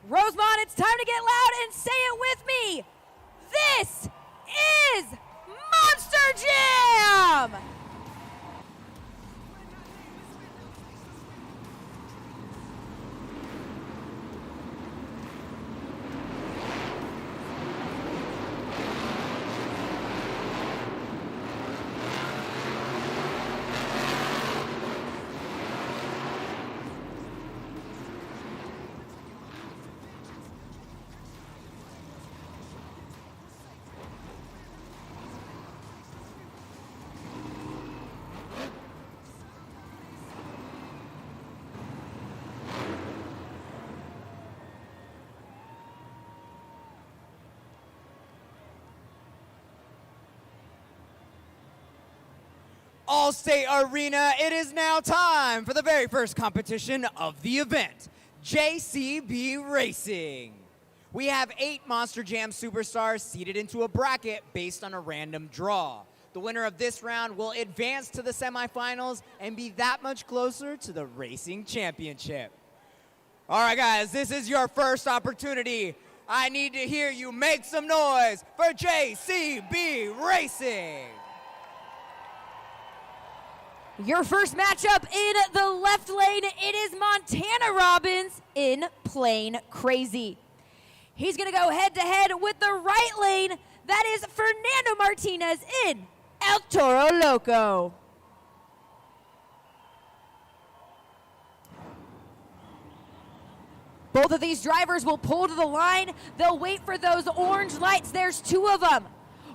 Rosemont, it's time to get loud and say it with me. This is Monster Jam! Allstate Arena, it is now time for the very first competition of the event, JCB Racing. We have 8 Monster Jam superstars seated into a bracket based on a random draw. The winner of this round will advance to the semifinals and be that much closer to the racing championship. All right, guys, this is your first opportunity. I need to hear you make some noise for JCB Racing. Your first matchup in the left lane, it is Montana Robbins in Plain Crazy. He's going to go head-to-head with the right lane. That is Fernando Martinez in El Toro Loco. Both of these drivers will pull to the line. They'll wait for those orange lights. There's 2 of them.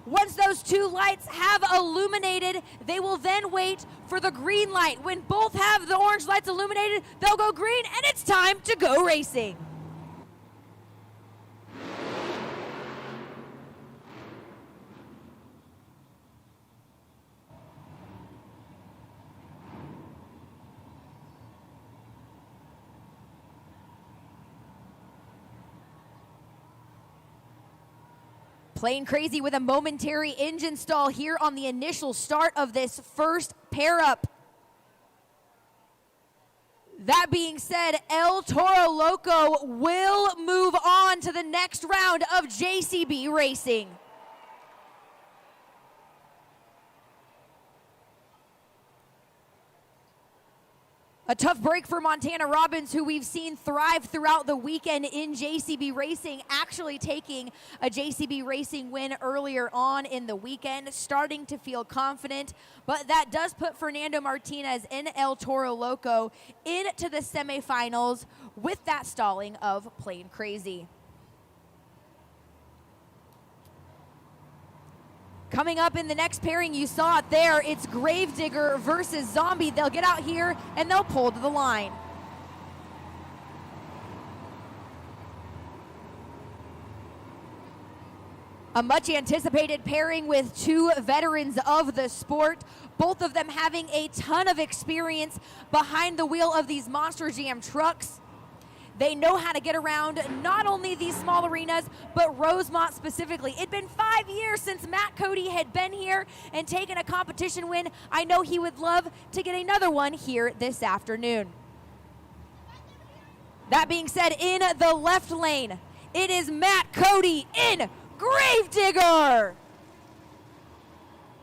Once those 2 lights have illuminated, they will then wait for the green light. When both have the orange lights illuminated, they'll go green, and it's time to go racing. Plain Crazy with a momentary engine stall here on the initial start of this first pair-up. That being said, El Toro Loco will move on to the next round of JCB Racing. A tough break for Montana Robbins, who we've seen thrive throughout the weekend in JCB Racing, actually taking a JCB Racing win earlier on in the weekend, starting to feel confident. But that does put Fernando Martinez in El Toro Loco into the semifinals with that stalling of Plain Crazy. Coming up in the next pairing, you saw it there, it's Gravedigger versus Zombie. They'll get out here and they'll pull to the line. A much anticipated pairing with 2 veterans of the sport, both of them having a ton of experience behind the wheel of these Monster Jam trucks. They know how to get around not only these small arenas, but Rosemont specifically. It'd been 5 years since Matt Cody had been here and taken a competition win. I know he would love to get another one here this afternoon. That being said, in the left lane, it is Matt Cody in Gravedigger.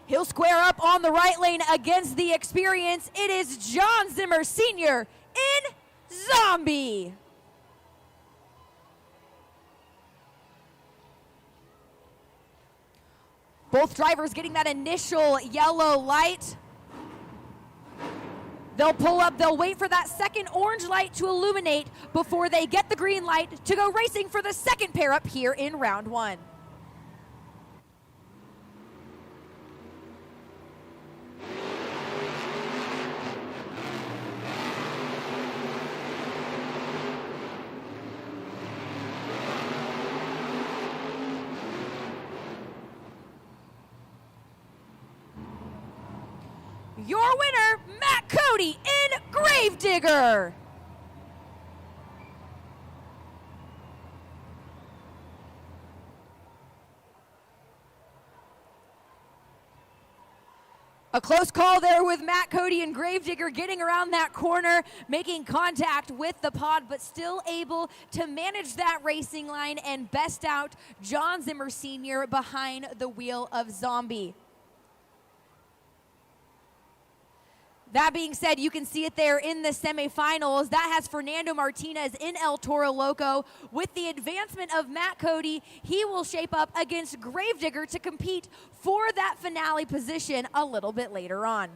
He'll square up on the right lane against the experience. It is John Zimmer Sr. in Zombie. Both drivers getting that initial yellow light. They'll pull up, they'll wait for that second orange light to illuminate before they get the green light to go racing for the second pair up here in round 1. Your winner, Matt Cody in Gravedigger. A close call there with Matt Cody and Gravedigger getting around that corner, making contact with the pod, but still able to manage that racing line and best out John Zimmer Sr. behind the wheel of Zombie. That being said, you can see it there in the semifinals. That has Fernando Martinez in El Toro Loco. With the advancement of Matt Cody, he will shape up against Gravedigger to compete for that finale position a little bit later on.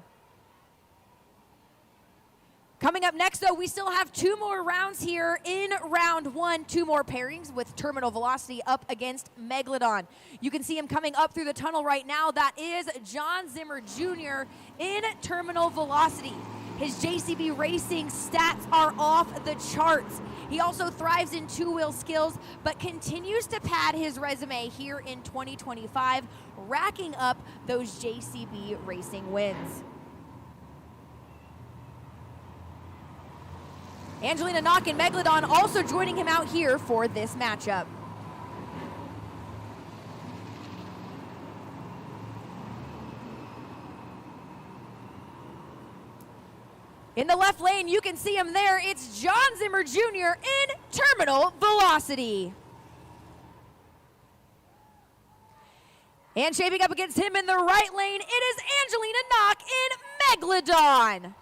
Coming up next, though, we still have 2 more rounds here in round 1. 2 more pairings with Terminal Velocity up against Megalodon. You can see him coming up through the tunnel right now. That is John Zimmer Jr. in Terminal Velocity. His JCB Racing stats are off the charts. He also thrives in 2-wheel skills, but continues to pad his resume here in 2025, racking up those JCB Racing wins. Angelina Knock and Megalodon also joining him out here for this matchup. In the left lane, you can see him there. It's John Zimmer Jr. in Terminal Velocity. And shaping up against him in the right lane, it is Angelina Knock in Megalodon.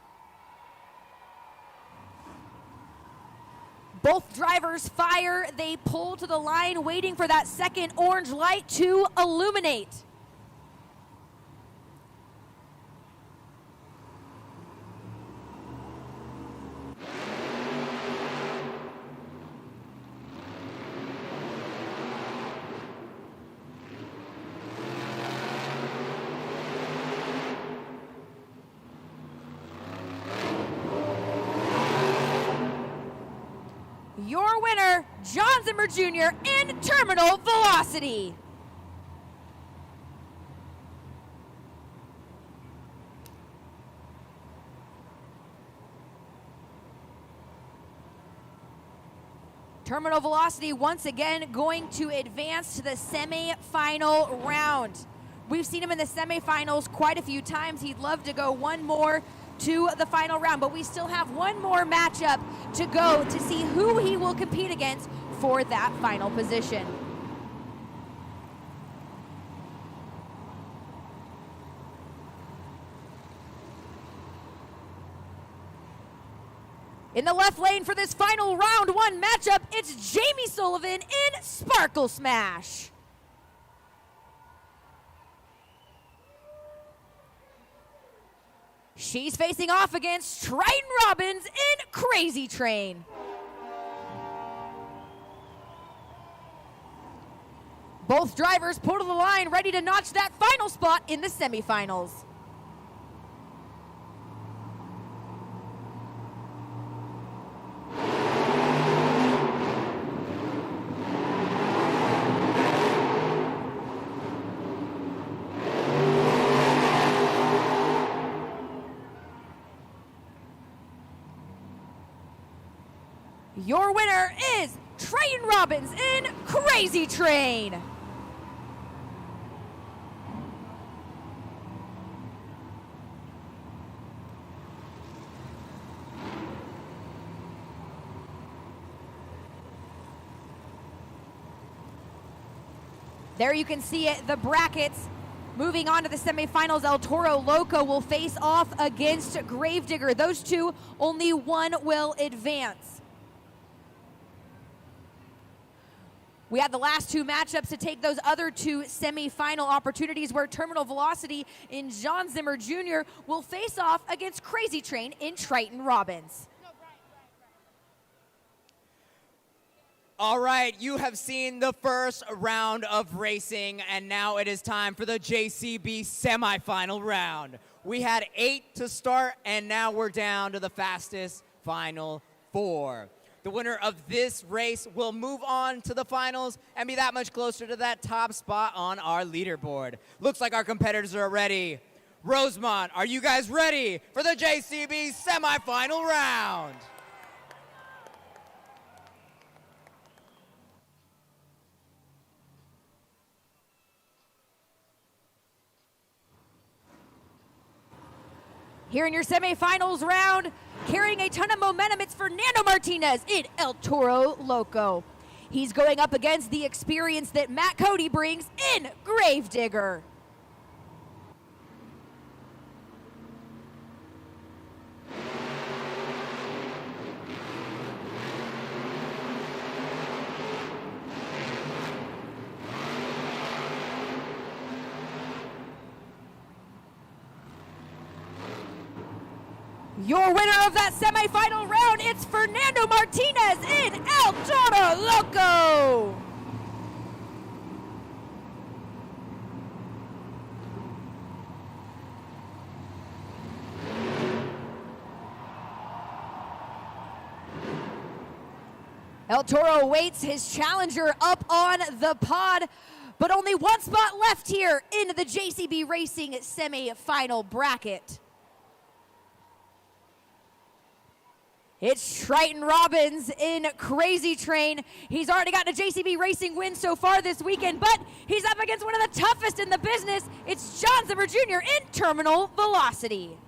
Both drivers fire, they pull to the line, waiting for that second orange light to illuminate. Your winner, John Zimmer Jr. in Terminal Velocity. Terminal Velocity once again going to advance to the semi-final round. We've seen him in the semifinals quite a few times. He'd love to go one more to the final round, but we still have one more matchup to go to see who he will compete against for that final position. In the left lane for this final round 1 matchup, it's Jamie Sullivan in Sparkle Smash. She's facing off against Triton Robbins in Crazy Train. Both drivers pull to the line, ready to notch that final spot in the semifinals. Your winner is Triton Robbins in Crazy Train. There you can see it, the brackets. Moving on to the semifinals, El Toro Loco will face off against Gravedigger. Those two, only one will advance. We have the last 2 matchups to take those other 2 semifinal opportunities where Terminal Velocity in John Zimmer Jr. will face off against Crazy Train in Triton Robbins. All right, you have seen the first round of racing, and now it is time for the JCB semifinal round. We had 8 to start, and now we're down to the fastest final 4. The winner of this race will move on to the finals and be that much closer to that top spot on our leaderboard. Looks like our competitors are ready. Rosemont, are you guys ready for the JCB semifinal round? Here in your semifinals round, carrying a ton of momentum, it's Fernando Martinez in El Toro Loco. He's going up against the experience that Matt Cody brings in Gravedigger. Your winner of that semifinal round, it's Fernando Martinez in El Toro Loco. El Toro awaits his challenger up on the pod, but only one spot left here in the JCB Racing semifinal bracket. It's Triton Robbins in Crazy Train. He's already gotten a JCB Racing win so far this weekend, but he's up against one of the toughest in the business. It's John Zimmer Jr. in Terminal Velocity.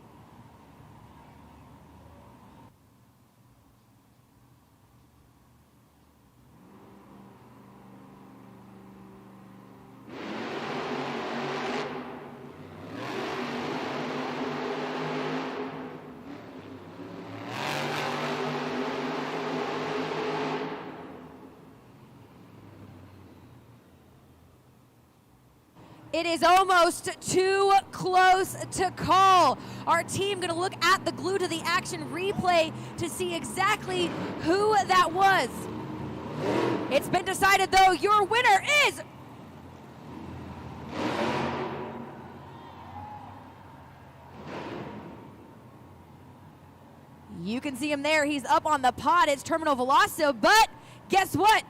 It is almost too close to call. Our team gonna look at the Glue to the Action replay to see exactly who that was. It's been decided though, your winner is you can see him there, he's up on the pod, it's Terminal Velocity, but guess what?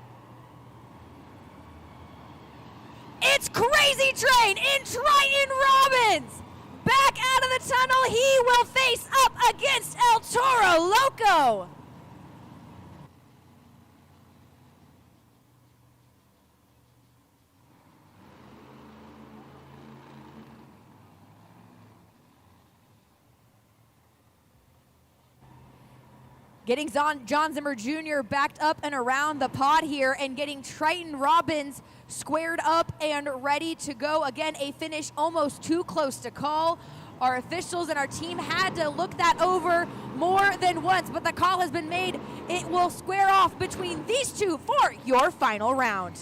It's Crazy Train in Triton Robbins. Back out of the tunnel, he will face up against El Toro Loco. Getting John Zimmer Jr. backed up and around the pod here and getting Triton Robbins squared up and ready to go. Again, a finish almost too close to call. Our officials and our team had to look that over more than once, but the call has been made. It will square off between these two for your final round.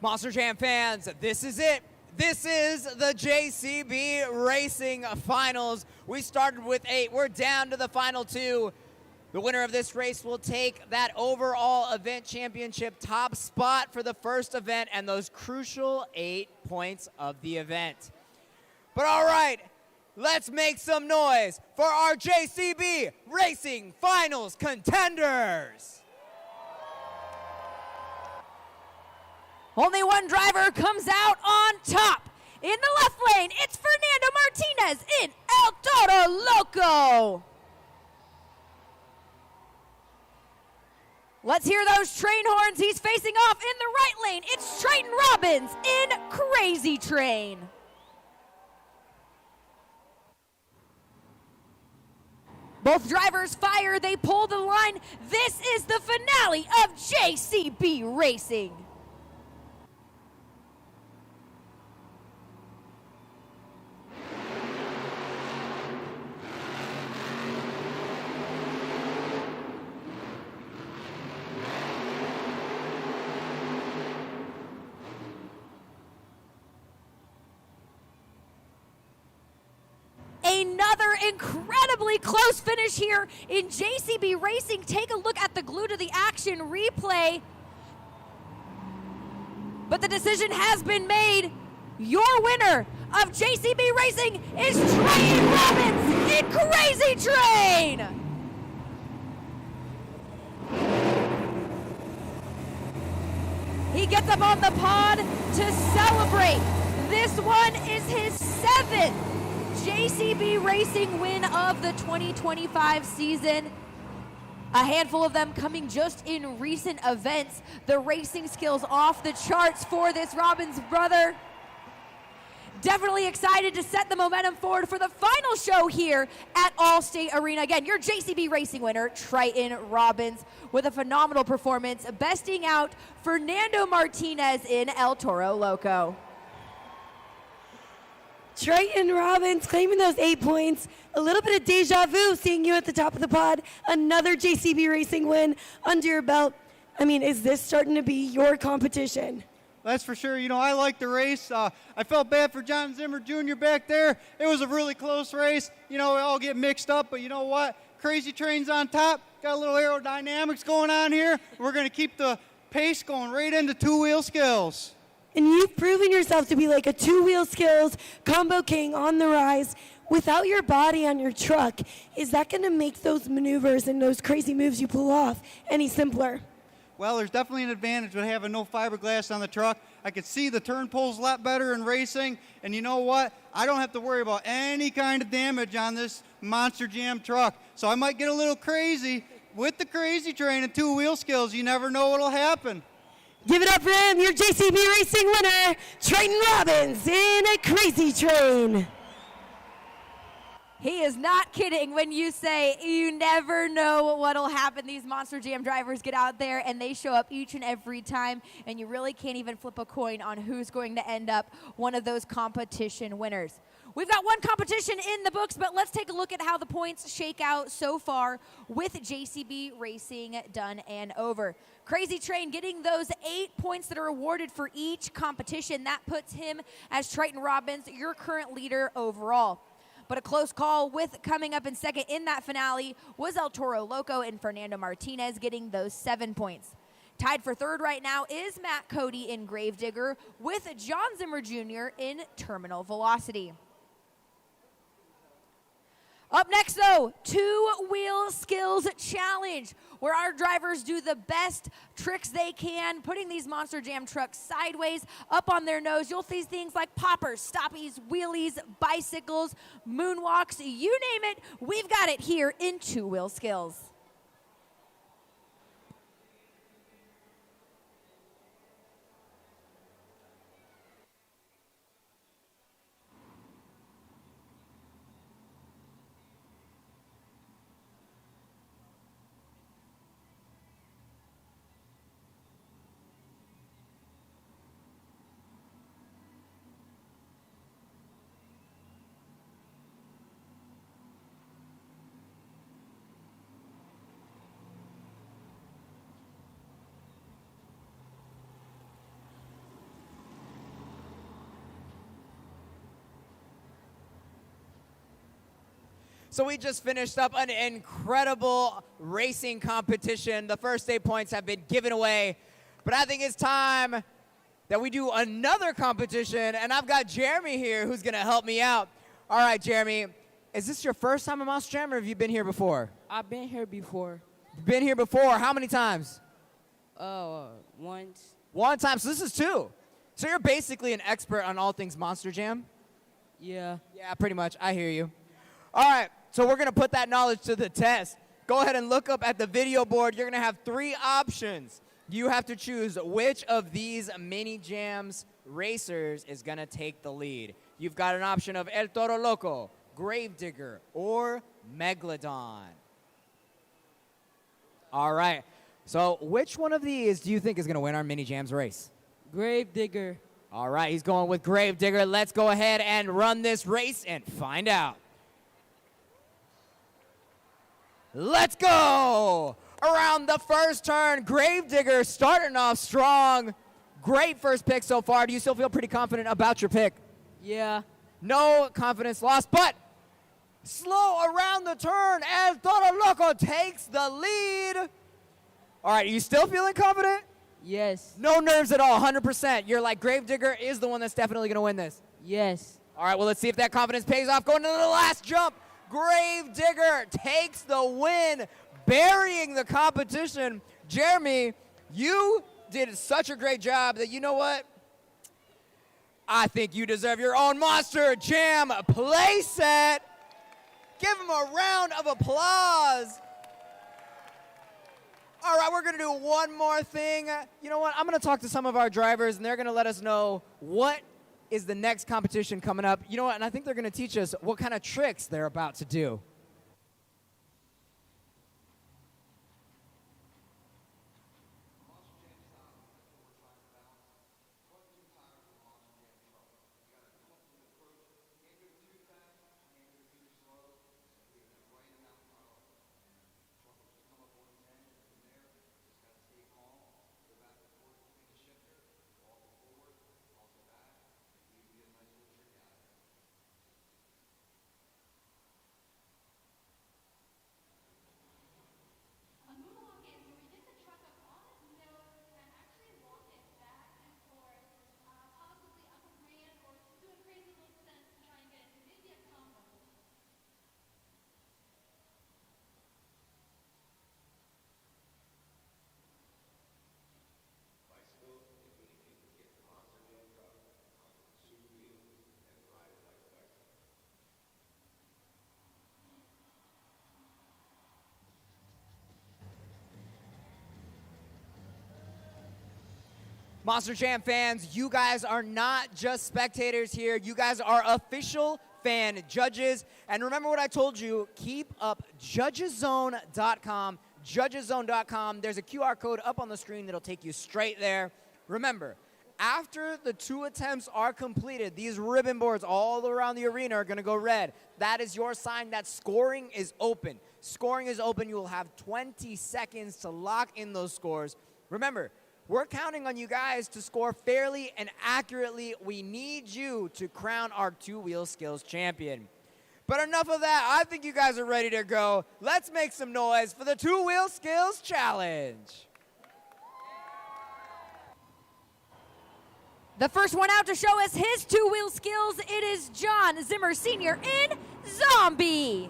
Monster Jam fans, this is it. This is the JCB Racing Finals. We started with 8. We're down to the final 2. The winner of this race will take that overall event championship top spot for the first event and those crucial 8 points of the event. But all right, let's make some noise for our JCB Racing Finals contenders. Only one driver comes out on top. In the left lane, it's Fernando Martinez in El Toro Loco. Let's hear those train horns. He's facing off in the right lane. It's Triton Robbins in Crazy Train. Both drivers fire, they pull the line. This is the finale of JCB Racing. Another incredibly close finish here in JCB Racing. Take a look at the Glue to the Action replay. But the decision has been made. Your winner of JCB Racing is Triton Robbins in Crazy Train. He gets up on the pod to celebrate. This one is his 7th JCB Racing win of the 2025 season. A handful of them coming just in recent events. The racing skills off the charts for this Robbins brother. Definitely excited to set the momentum forward for the final show here at Allstate Arena. Again, your JCB Racing winner, Triton Robbins, with a phenomenal performance, besting out Fernando Martinez in El Toro Loco. Triton Robbins claiming those 8 points. A little bit of deja vu seeing you at the top of the pod. Another JCB Racing win under your belt. I mean, is this starting to be your competition? That's for sure. You know, I like the race. I felt bad for John Zimmer Jr. back there. It was a really close race. You know, we all get mixed up, but you know what? Crazy Train's on top. Got a little aerodynamics going on here. We're going to keep the pace going right into two-wheel skills. And you've proven yourself to be like a two-wheel skills combo king on the rise. Without your body on your truck, is that going to make those maneuvers and those crazy moves you pull off any simpler? Well, there's definitely an advantage with having no fiberglass on the truck. I could see the turn pulls a lot better in racing. And you know what? I don't have to worry about any kind of damage on this Monster Jam truck. So I might get a little crazy with the Crazy Train and two-wheel skills. You never know what'll happen. Give it up for him, your JCB Racing winner, Triton Robbins in a Crazy Train. He is not kidding when you say you never know what'll happen. These Monster Jam drivers get out there and they show up each and every time, and you really can't even flip a coin on who's going to end up one of those competition winners. We've got one competition in the books, but let's take a look at how the points shake out so far with JCB Racing done and over. Crazy Train getting those 8 points that are awarded for each competition. That puts him as Triton Robbins, your current leader overall. But a close call with coming up in second in that finale was El Toro Loco and Fernando Martinez getting those 7 points. Tied for third right now is Matt Cody in Gravedigger with John Zimmer Jr. in Terminal Velocity. Up next, though, two-wheel skills challenge, where our drivers do the best tricks they can, putting these Monster Jam trucks sideways, up on their nose. You'll see things like poppers, stoppies, wheelies, bicycles, moonwalks, you name it, we've got it here in two-wheel skills. So we just finished up an incredible racing competition. The first 8 points have been given away, but I think it's time that we do another competition, and I've got Jeremy here who's gonna help me out. All right, Jeremy, is this your first time at Monster Jam, or have you been here before? I've been here before. Been here before, how many times? Once. One time, so this is two. So you're basically an expert on all things Monster Jam? Yeah. Yeah, pretty much, I hear you. All right, so we're gonna put that knowledge to the test. Go ahead and look up at the video board. You're gonna have 3 options. You have to choose which of these mini jams racers is gonna take the lead. You've got an option of El Toro Loco, Gravedigger, or Megalodon. All right, so which one of these do you think is gonna win our mini jams race? Gravedigger. All right, he's going with Gravedigger. Let's go ahead and run this race and find out. Let's go! Around the first turn, Gravedigger starting off strong. Great first pick so far. Do you still feel pretty confident about your pick? Yeah. No confidence lost, but slow around the turn as Toro Loco takes the lead. All right, are you still feeling confident? Yes. No nerves at all, 100%. You're like, Gravedigger is the one that's definitely going to win this. Yes. All right, well, let's see if that confidence pays off. Going to the last jump. Gravedigger takes the win, burying the competition. Jeremy, you did such a great job that, you know what? I think you deserve your own Monster Jam playset. Give him a round of applause. All right, we're going to do one more thing. You know what? I'm going to talk to some of our drivers, and they're going to let us know what is the next competition coming up. You know what? And I think they're going to teach us what kind of tricks they're about to do. Monster Jam fans, you guys are not just spectators here. You guys are official fan judges. And remember what I told you, keep up judgeszone.com. Judgeszone.com. There's a QR code up on the screen that'll take you straight there. Remember, after the 2 attempts are completed, these ribbon boards all around the arena are going to go red. That is your sign that scoring is open. Scoring is open. You will have 20 seconds to lock in those scores. Remember, we're counting on you guys to score fairly and accurately. We need you to crown our 2-wheel skills champion. But enough of that. I think you guys are ready to go. Let's make some noise for the 2-wheel skills challenge. The first one out to show us his 2-wheel skills, it is John Zimmer Sr. in Zombie.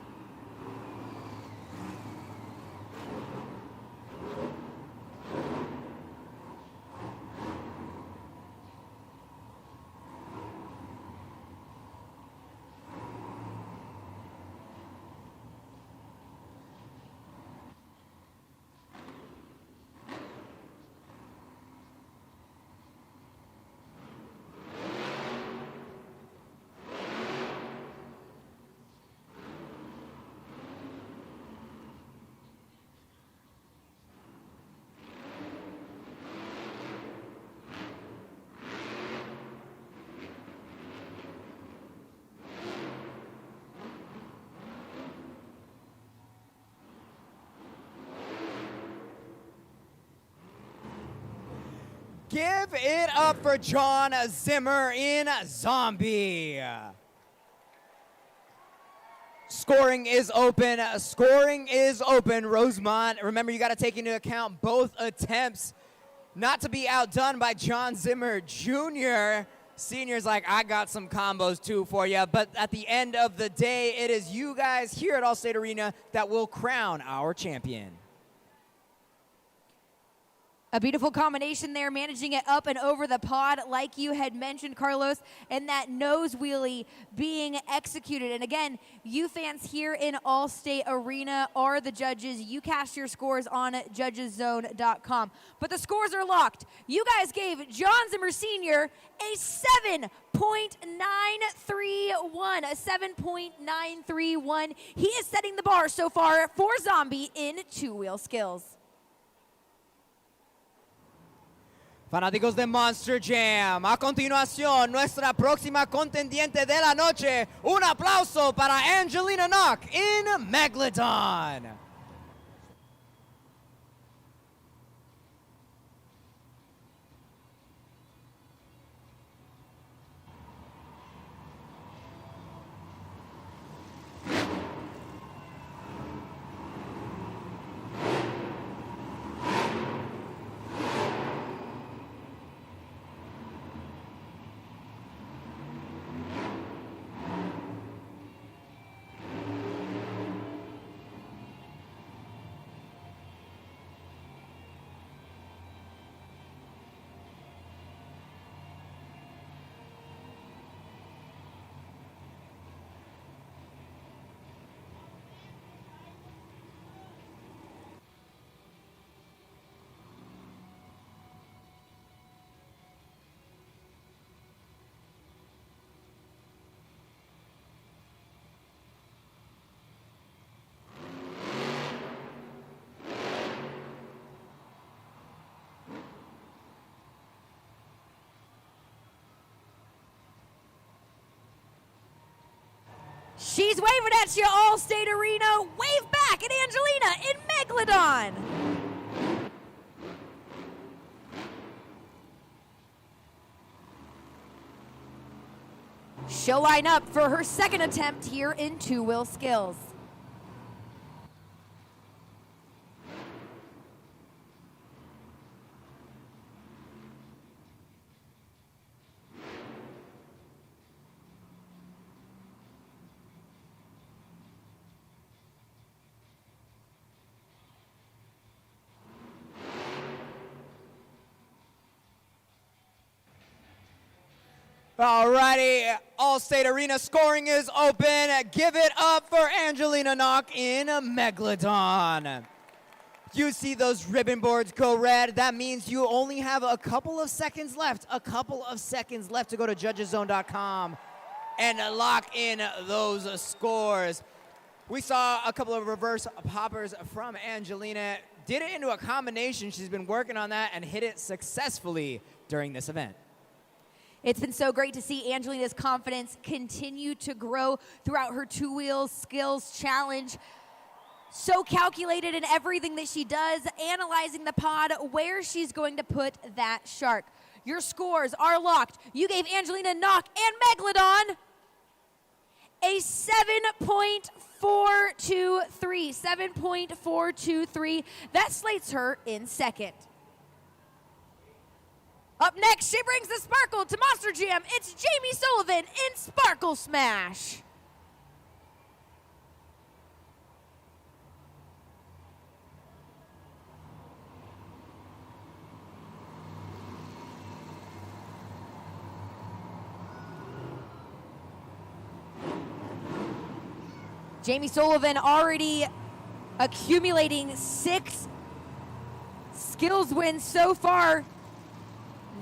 Give it up for John Zimmer in Zombie. Scoring is open. Scoring is open. Rosemont, remember you got to take into account both attempts. Not to be outdone by John Zimmer Jr. Senior's like, I got some combos too for you. But at the end of the day, it is you guys here at Allstate Arena that will crown our champion. A beautiful combination there, managing it up and over the pod, like you had mentioned, Carlos, and that nose wheelie being executed. And again, you fans here in Allstate Arena are the judges. You cast your scores on judgeszone.com. But the scores are locked. You guys gave John Zimmer Sr. a 7.931. A 7.931. He is setting the bar so far for Zombie in 2-wheel skills. Fanáticos de Monster Jam, a continuación, nuestra próxima contendiente de la noche. Un aplauso para Angelina Knock in Megalodon. She's waving at you, Allstate Arena. Wave back at Angelina in Megalodon. She'll line up for her second attempt here in two-wheel skills. Alrighty, Allstate Arena scoring is open. Give it up for Angelina Knock in Megalodon. You see those ribbon boards go red. That means you only have a couple of seconds left. A couple of seconds left to go to judgeszone.com and lock in those scores. We saw a couple of reverse poppers from Angelina. Did it into a combination. She's been working on that and hit it successfully during this event. It's been so great to see Angelina's confidence continue to grow throughout her two-wheel skills challenge. So calculated in everything that she does, analyzing the pod, where she's going to put that shark. Your scores are locked. You gave Angelina Knock and Megalodon a 7.423. 7.423. That slates her in second. Up next, she brings the sparkle to Monster Jam. It's Jamie Sullivan in Sparkle Smash. Jamie Sullivan already accumulating 6 skills wins so far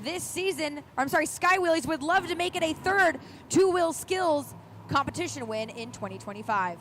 this season. Sky Wheelies would love to make it a third two-wheel skills competition win in 2025.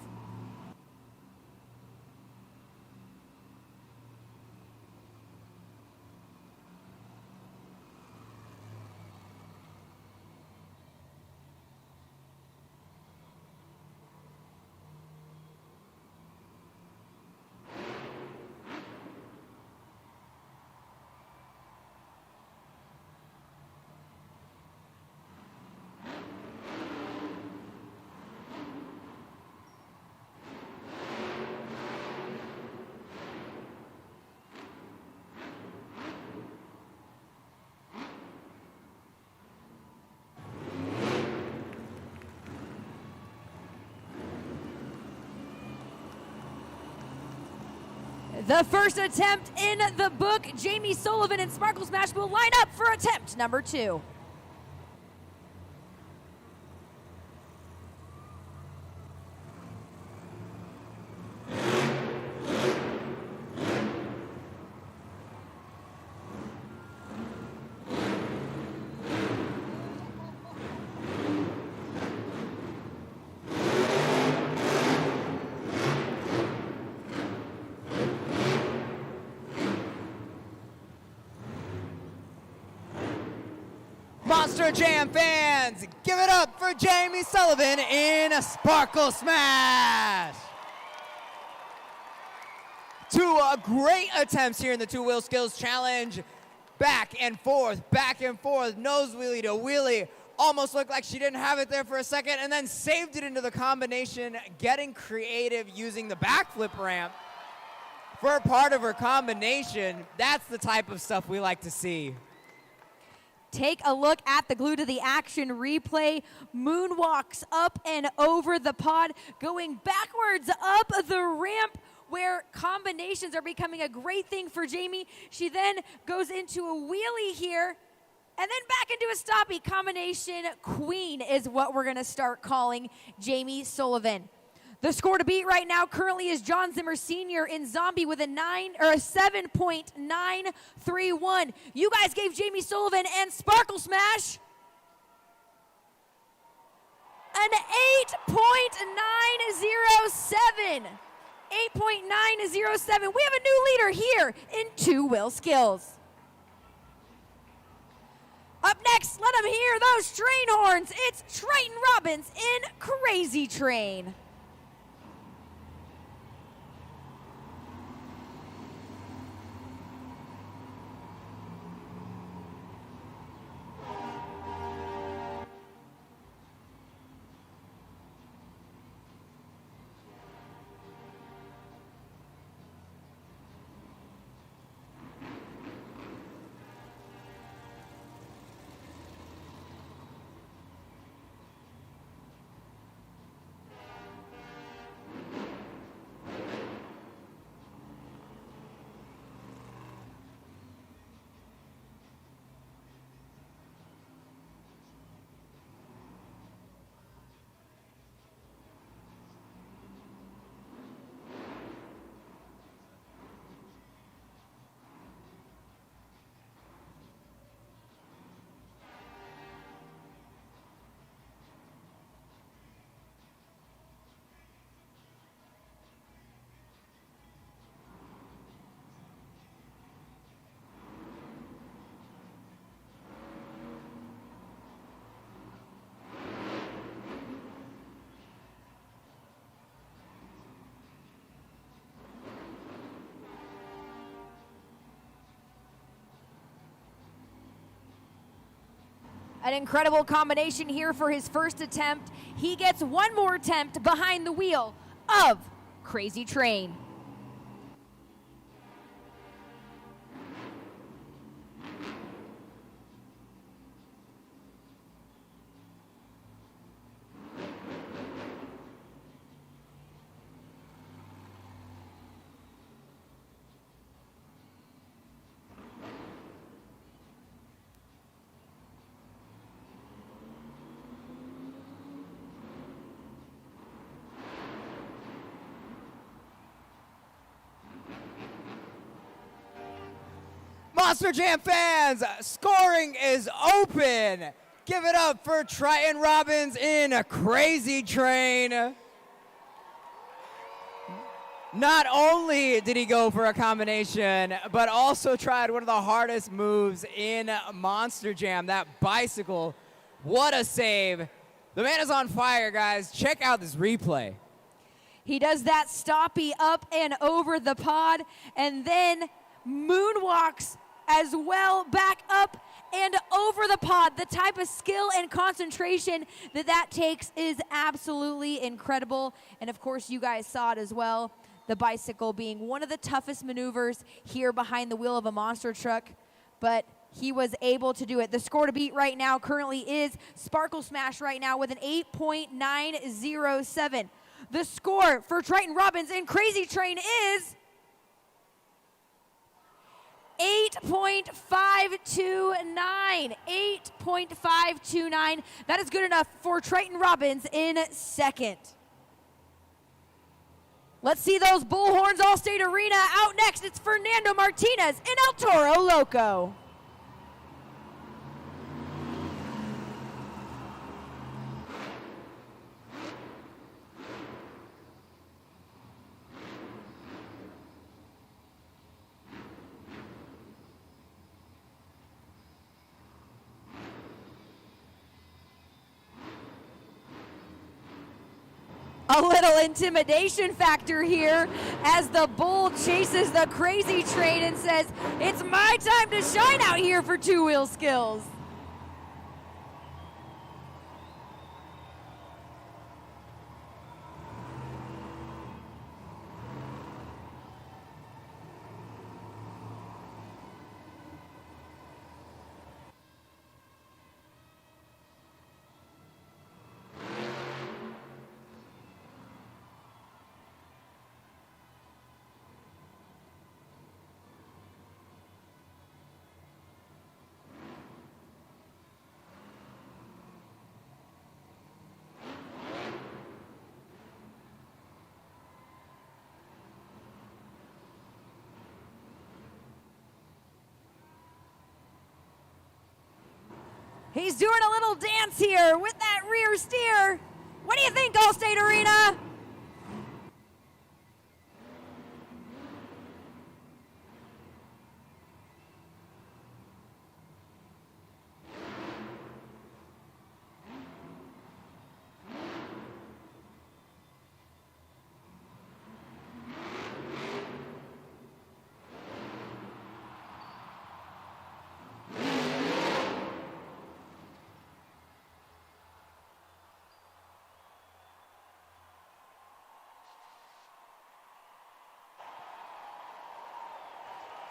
The first attempt in the book, Jamie Sullivan and Sparkle Smash will line up for attempt number 2. Monster Jam fans, give it up for Jamie Sullivan in a Sparkle Smash. 2 great attempts here in the two-wheel skills challenge. Back and forth, nose wheelie to wheelie. Almost looked like she didn't have it there for a second and then saved it into the combination, getting creative using the backflip ramp for part of her combination. That's the type of stuff we like to see. Take a look at the Glue to the Action replay. Moonwalks up and over the pod, going backwards up the ramp where combinations are becoming a great thing for Jamie. She then goes into a wheelie here and then back into a stoppie. Combination queen is what we're going to start calling Jamie Sullivan. The score to beat right now currently is John Zimmer Sr. in Zombie with a 7.931. You guys gave Jamie Sullivan and Sparkle Smash an 8.907. 8.907. We have a new leader here in two-wheel skills. Up next, let them hear those train horns. It's Triton Robbins in Crazy Train. An incredible combination here for his first attempt. He gets one more attempt behind the wheel of Crazy Train. Monster Jam fans, scoring is open. Give it up for Triton Robbins in a Crazy Train. Not only did he go for a combination, but also tried one of the hardest moves in Monster Jam, that bicycle. What a save. The man is on fire, guys. Check out this replay. He does that stoppie up and over the pod, and then moonwalks as well, back up and over the pod. The type of skill and concentration that takes is absolutely incredible. And of course, you guys saw it as well. The bicycle being one of the toughest maneuvers here behind the wheel of a monster truck, but he was able to do it. The score to beat right now currently is Sparkle Smash right now with an 8.907. The score for Triton Robbins in Crazy Train is 8.529. 8.529. That is good enough for Triton Robbins in second. Let's see those bullhorns, Allstate Arena. Out next, it's Fernando Martinez in El Toro Loco. A little intimidation factor here as the bull chases the Crazy Train and says, it's my time to shine out here for two-wheel skills. He's doing a little dance here with that rear steer. What do you think, Allstate Arena?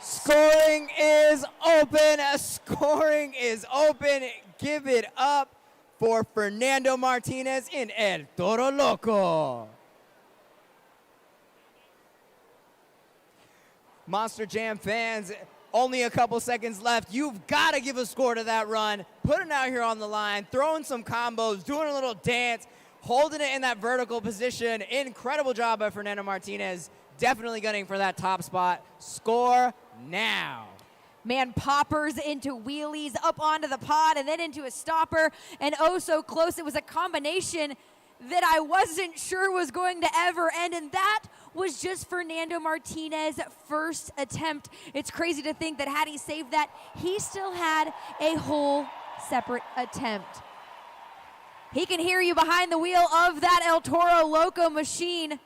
Scoring is open. Scoring is open. Give it up for Fernando Martinez in El Toro Loco. Monster Jam fans, only a couple seconds left. You've got to give a score to that run. Putting it out here on the line, throwing some combos, doing a little dance, holding it in that vertical position. Incredible job by Fernando Martinez. Definitely gunning for that top spot. Score now. Man poppers into wheelies up onto the pod and then into a stopper, and oh so close. It was a combination that I wasn't sure was going to ever end, and that was just Fernando Martinez's first attempt. It's crazy to think that had he saved that, he still had a whole separate attempt. He can hear you behind the wheel of that El Toro Loco machine.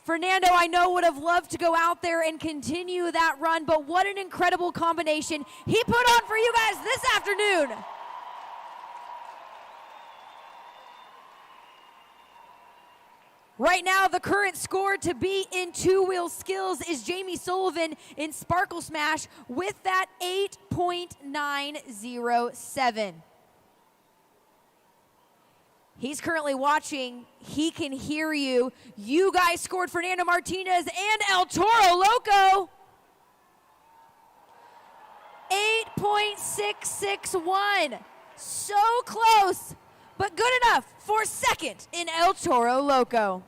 Fernando, I know, would have loved to go out there and continue that run, but what an incredible combination he put on for you guys this afternoon. Right now, the current score to beat in two-wheel skills is Jamie Sullivan in Sparkle Smash with that 8.907. He's currently watching. He can hear you. You guys scored Fernando Martinez and El Toro Loco. 8.661. So close, but good enough for second in El Toro Loco.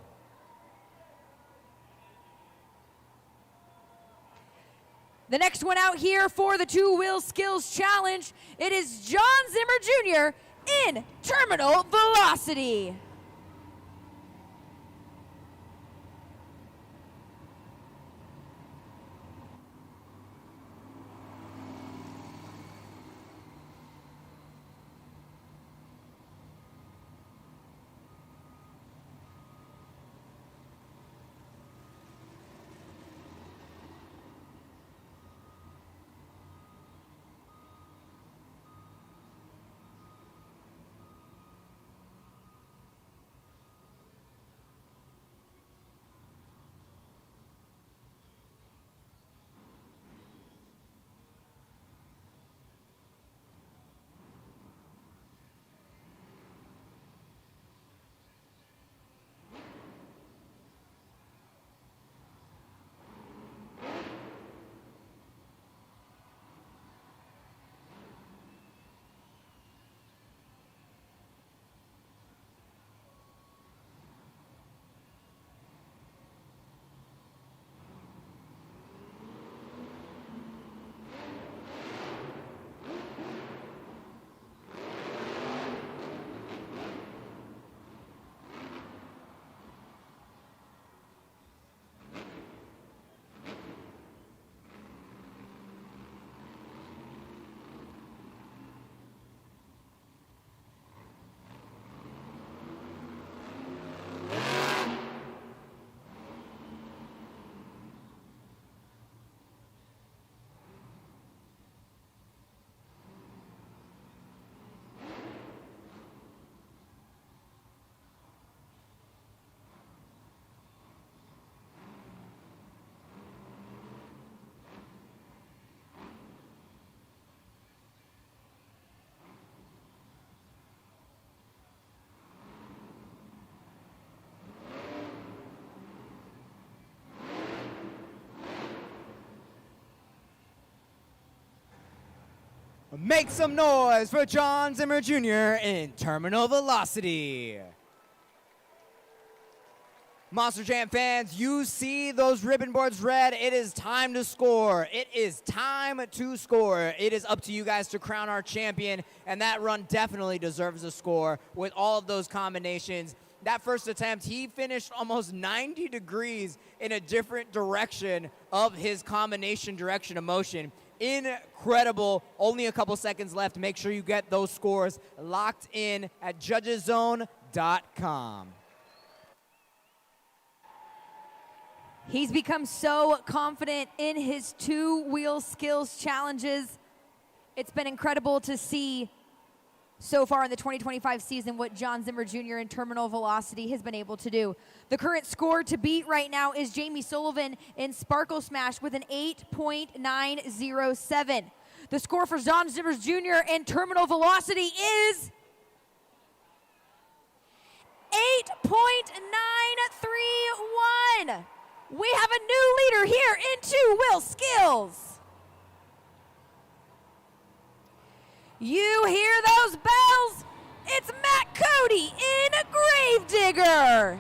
The next one out here for the two-wheel skills challenge, it is John Zimmer Jr. in Terminal Velocity. Make some noise for John Zimmer Jr. in Terminal Velocity. Monster Jam fans, you see those ribbon boards red. It is time to score. It is time to score. It is up to you guys to crown our champion, and that run definitely deserves a score with all of those combinations. That first attempt, he finished almost 90 degrees in a different direction of his combination direction of motion. Incredible. Only a couple seconds left. Make sure you get those scores locked in at judgeszone.com. He's become so confident in his two-wheel skills challenges. It's been incredible to see so far in the 2025 season what John Zimmer Jr. in Terminal Velocity has been able to do. The current score to beat right now is Jamie Sullivan in Sparkle Smash with an 8.907. The score for John Zimmer Jr. in Terminal Velocity is 8.931. We have a new leader here in two-wheel skills. You hear those bells? It's Matt Cody in Gravedigger.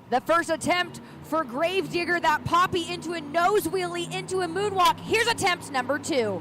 The first attempt for Gravedigger, that poppy into a nose wheelie, into a moonwalk. Here's attempt number 2.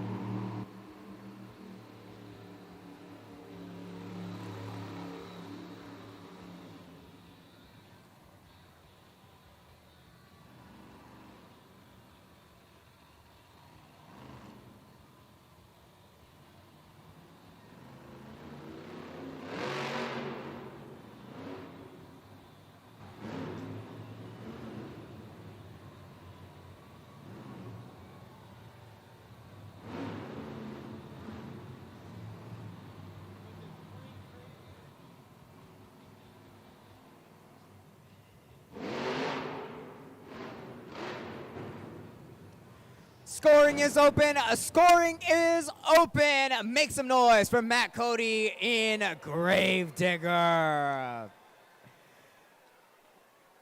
Scoring is open. Scoring is open. Make some noise for Matt Cody in Gravedigger.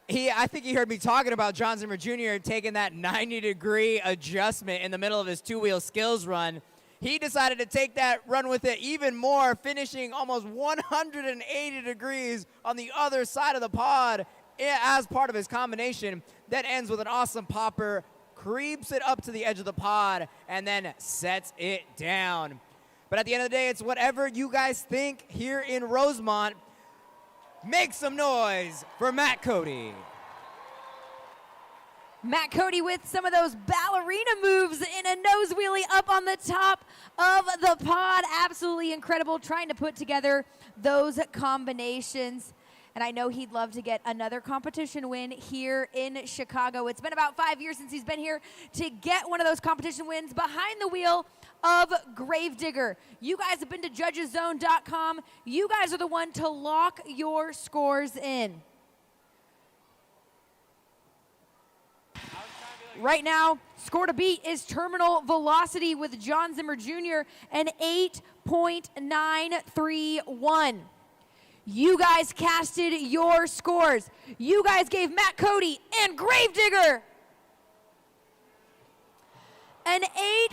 I think he heard me talking about John Zimmer Jr. taking that 90-degree adjustment in the middle of his two-wheel skills run. He decided to take that, run with it even more, finishing almost 180 degrees on the other side of the pod as part of his combination. That ends with an awesome popper, creeps it up to the edge of the pod, and then sets it down. But at the end of the day, it's whatever you guys think here in Rosemont. Make some noise for Matt Cody. Matt Cody with some of those ballerina moves in a nose wheelie up on the top of the pod. Absolutely incredible, trying to put together those combinations. And I know he'd love to get another competition win here in Chicago. It's been about 5 years since he's been here to get one of those competition wins behind the wheel of Gravedigger. You guys have been to judgeszone.com. You guys are the one to lock your scores in. Right now, score to beat is terminal velocity with John Zimmer Jr. an 8.931. You guys casted your scores. You guys gave Matt Cody and Gravedigger an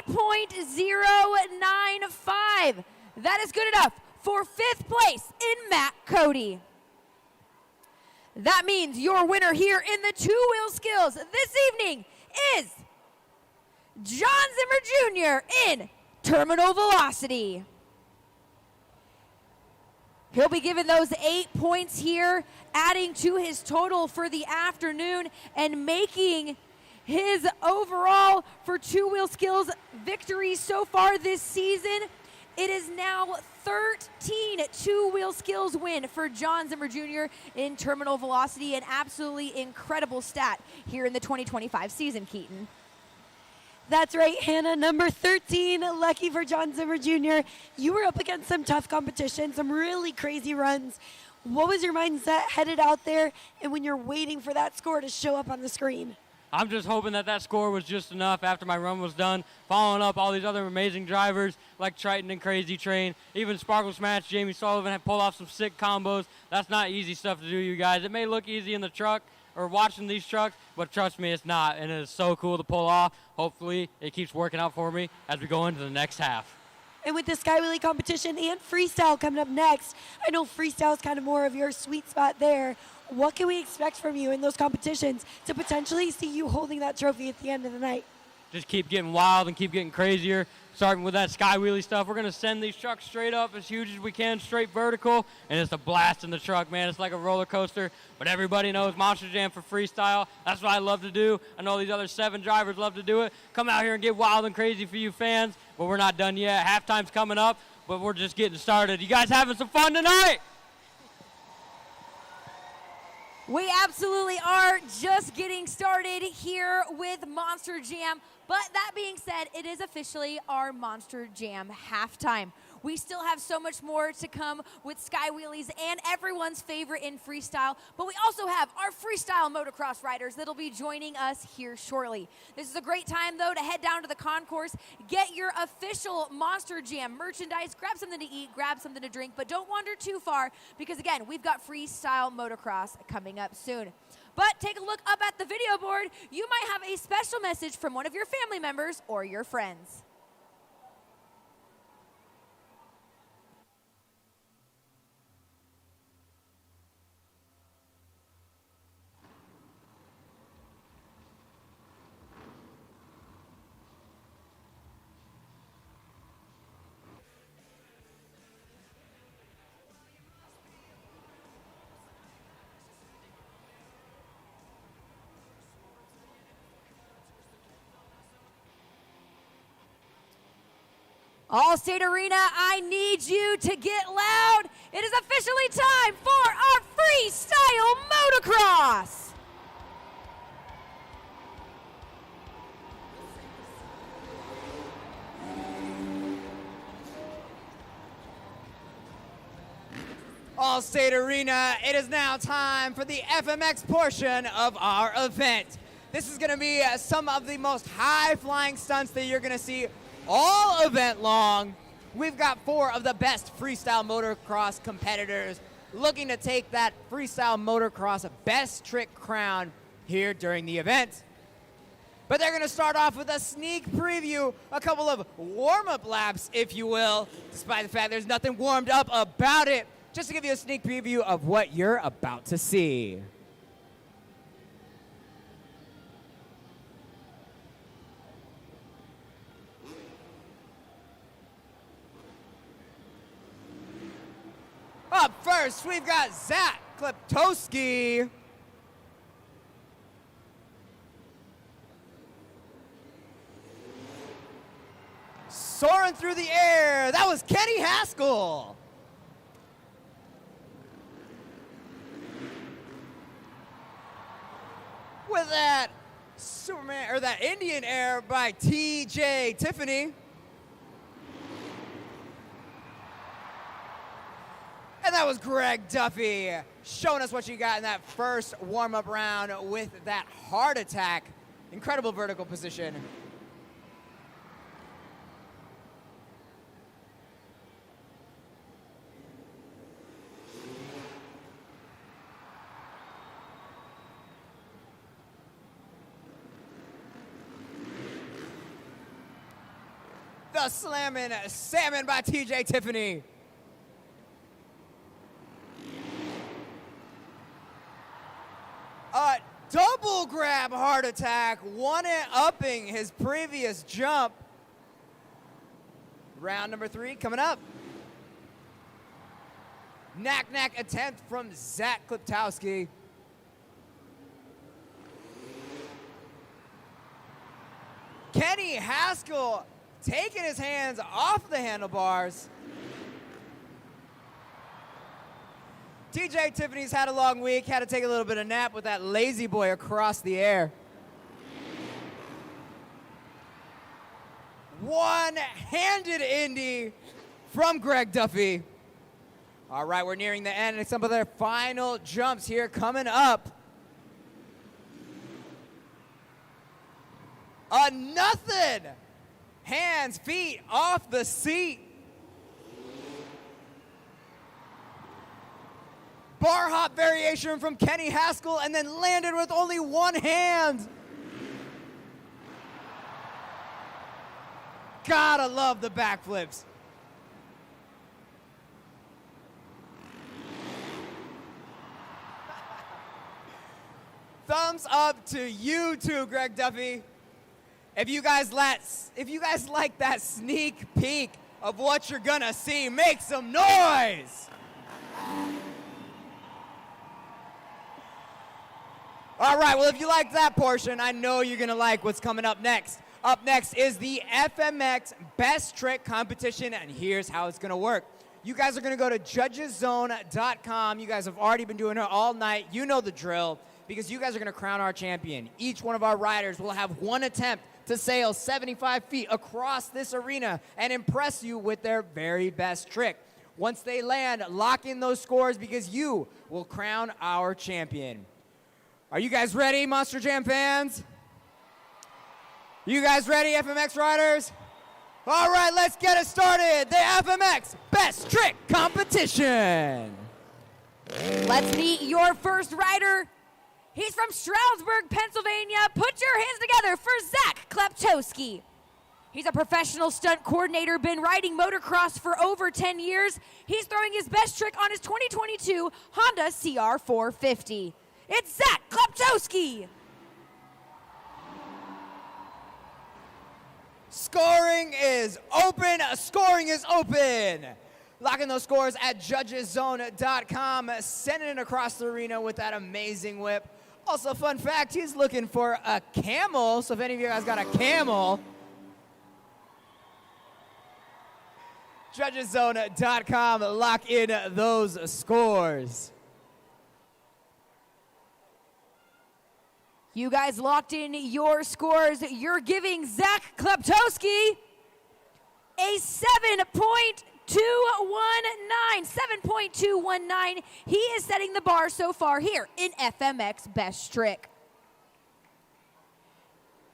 8.095. That is good enough for 5th place in Matt Cody. That means your winner here in the two-wheel skills this evening is John Zimmer Jr. in terminal velocity. He'll be given those 8 points here, adding to his total for the afternoon and making his overall for two-wheel skills victory so far this season. It is now 13 two-wheel skills win for John Zimmer Jr. in terminal velocity, an absolutely incredible stat here in the 2025 season, Keaton. That's right, Hannah. Number 13, lucky for John Zimmer Jr. You were up against some tough competition, some really crazy runs. What was your mindset headed out there and when you're waiting for that score to show up on the screen? I'm just hoping that that score was just enough after my run was done, following up all these other amazing drivers like Triton and Crazy Train. Even Sparkle Smash, Jamie Sullivan had pulled off some sick combos. That's not easy stuff to do, you guys. It may look easy in the truck or watching these trucks, but trust me, it's not, and it is so cool to pull off. Hopefully, it keeps working out for me as we go into the next half. And with the Sky Wheelie competition and freestyle coming up next, I know freestyle is kind of more of your sweet spot there. What can we expect from you in those competitions to potentially see you holding that trophy at the end of the night? Just keep getting wild and keep getting crazier. Starting with that Sky Wheelie stuff, we're going to send these trucks straight up as huge as we can, straight vertical, and it's a blast in the truck, man. It's like a roller coaster, but everybody knows Monster Jam for freestyle. That's what I love to do. I know these other 7 drivers love to do it. Come out here and get wild and crazy for you fans, but we're not done yet. Halftime's coming up, but we're just getting started. You guys having some fun tonight? We absolutely are just getting started here with Monster Jam. But that being said, it is officially our Monster Jam halftime. We still have so much more to come with Sky Wheelies and everyone's favorite in freestyle. But we also have our freestyle motocross riders that'll be joining us here shortly. This is a great time, though, to head down to the concourse, get your official Monster Jam merchandise, grab something to eat, grab something to drink, but don't wander too far because, again, we've got freestyle motocross coming up soon. But take a look up at the video board. You might have a special message from one of your family members or your friends. Allstate Arena, I need you to get loud. It is officially time for our freestyle motocross. Allstate Arena, it is now time for the FMX portion of our event. This is going to be some of the most high-flying stunts that you're going to see all event long. We've got 4 of the best freestyle motocross competitors looking to take that freestyle motocross best trick crown here during the event. But they're going to start off with a sneak preview, a couple of warm-up laps, if you will, despite the fact there's nothing warmed up about it, just to give you a sneak preview of what you're about to see. Up first, we've got Zach Kleptowski. Soaring through the air, that was Kenny Haskell. With that Superman, or that Indian air by TJ Tiffany. And that was Greg Duffy showing us what you got in that first warm-up round with that heart attack. Incredible vertical position. The slammin' salmon by TJ Tiffany. A double grab heart attack, one-upping his previous jump. Round number 3 coming up. Knack-knack attempt from Zach Kleptowski. Kenny Haskell taking his hands off the handlebars. TJ Tiffany's had a long week, had to take a little bit of nap with that lazy boy across the air. One-handed Indy from Greg Duffy. All right, we're nearing the end, and some of their final jumps here coming up. A nothing. Hands, feet off the seat. Bar hop variation from Kenny Haskell, and then landed with only one hand. Gotta love the backflips. Thumbs up to you too, Greg Duffy. If you guys like that sneak peek of what you're gonna see, make some noise. All right, well, if you liked that portion, I know you're gonna like what's coming up next. Up next is the FMX Best Trick Competition, and here's how it's gonna work. You guys are gonna go to judgeszone.com. You guys have already been doing it all night. You know the drill, because you guys are gonna crown our champion. Each one of our riders will have one attempt to sail 75 feet across this arena and impress you with their very best trick. Once they land, lock in those scores because you will crown our champion. Are you guys ready, Monster Jam fans? You guys ready, FMX riders? All right, let's get it started. The FMX Best Trick Competition. Let's meet your first rider. He's from Stroudsburg, Pennsylvania. Put your hands together for Zach Kleptowski. He's a professional stunt coordinator, been riding motocross for over 10 years. He's throwing his best trick on his 2022 Honda CR450. It's Zach Kleptowski. Scoring is open. Scoring is open. Locking those scores at judgeszone.com. Sending it across the arena with that amazing whip. Also, fun fact, he's looking for a camel. So if any of you guys got a camel, Judgeszone.com. Lock in those scores. You guys locked in your scores. You're giving Zach Kleptowski a 7.219. 7.219. He is setting the bar so far here in FMX Best Trick.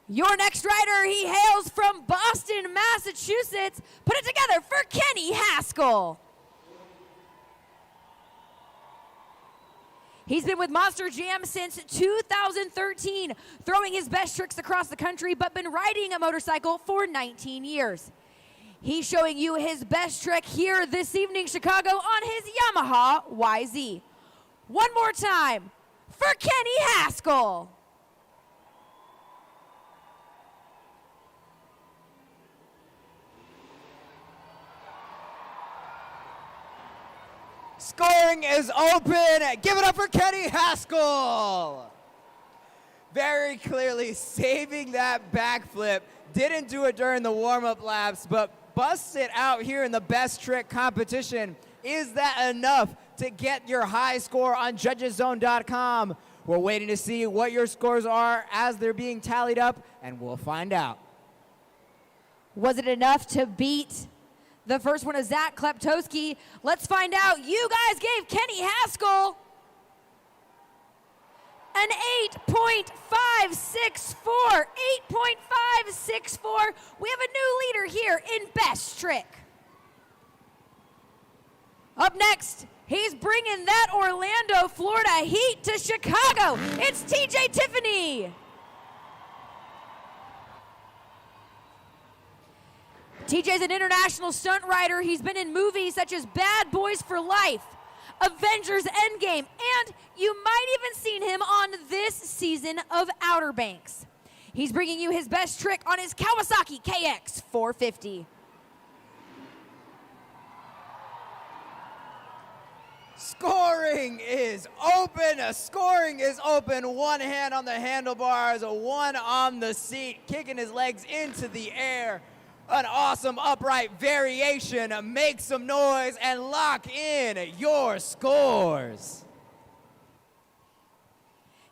Your next rider, he hails from Boston, Massachusetts. Put it together for Kenny Haskell. He's been with Monster Jam since 2013, throwing his best tricks across the country, but been riding a motorcycle for 19 years. He's showing you his best trick here this evening, Chicago, on his Yamaha YZ. One more time for Kenny Haskell. Scoring is open. Give it up for Kenny Haskell. Very clearly saving that backflip. Didn't do it during the warm-up laps, but busts it out here in the best trick competition. Is that enough to get your high score on Judgeszone.com? We're waiting to see what your scores are as they're being tallied up, and we'll find out. Was it enough to beat the first one of Zach Kleptowski? Let's find out. You guys gave Kenny Haskell an 8.564. 8.564. We have a new leader here in Best Trick. Up next, he's bringing that Orlando, Florida heat to Chicago. It's TJ Tiffany. TJ's an international stunt rider. He's been in movies such as Bad Boys for Life, Avengers Endgame, and you might even seen him on this season of Outer Banks. He's bringing you his best trick on his Kawasaki KX 450. Scoring is open. Scoring is open. One hand on the handlebars, one on the seat, kicking his legs into the air. An awesome upright variation. Make some noise and lock in your scores.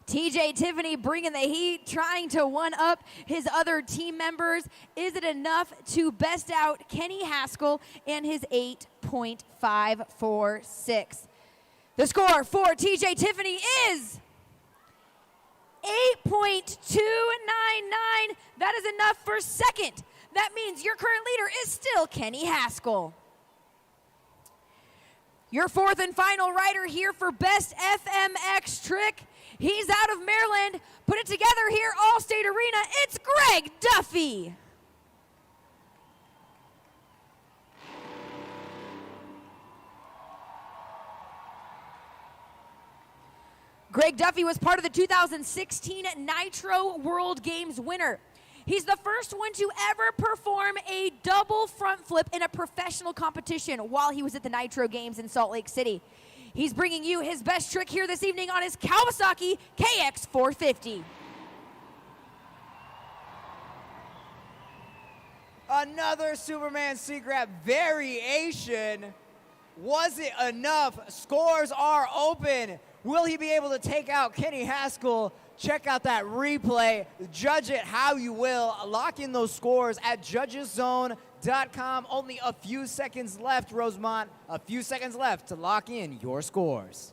TJ Tiffany bringing the heat, trying to one-up his other team members. Is it enough to best out Kenny Haskell and his 8.546? The score for TJ Tiffany is 8.299. That is enough for second. That means your current leader is still Kenny Haskell. Your fourth and final rider here for Best FMX Trick. He's out of Maryland. Put it together here, Allstate Arena. It's Greg Duffy. Greg Duffy was part of the 2016 Nitro World Games winner. He's the first one to ever perform a double front flip in a professional competition while he was at the Nitro Games in Salt Lake City. He's bringing you his best trick here this evening on his Kawasaki KX 450. Another Superman C-Grab variation. Was it enough? Scores are open. Will he be able to take out Kenny Haskell? Check out that replay. Judge it how you will. Lock in those scores at Judgeszone.com. Only a few seconds left, Rosemont. A few seconds left to lock in your scores.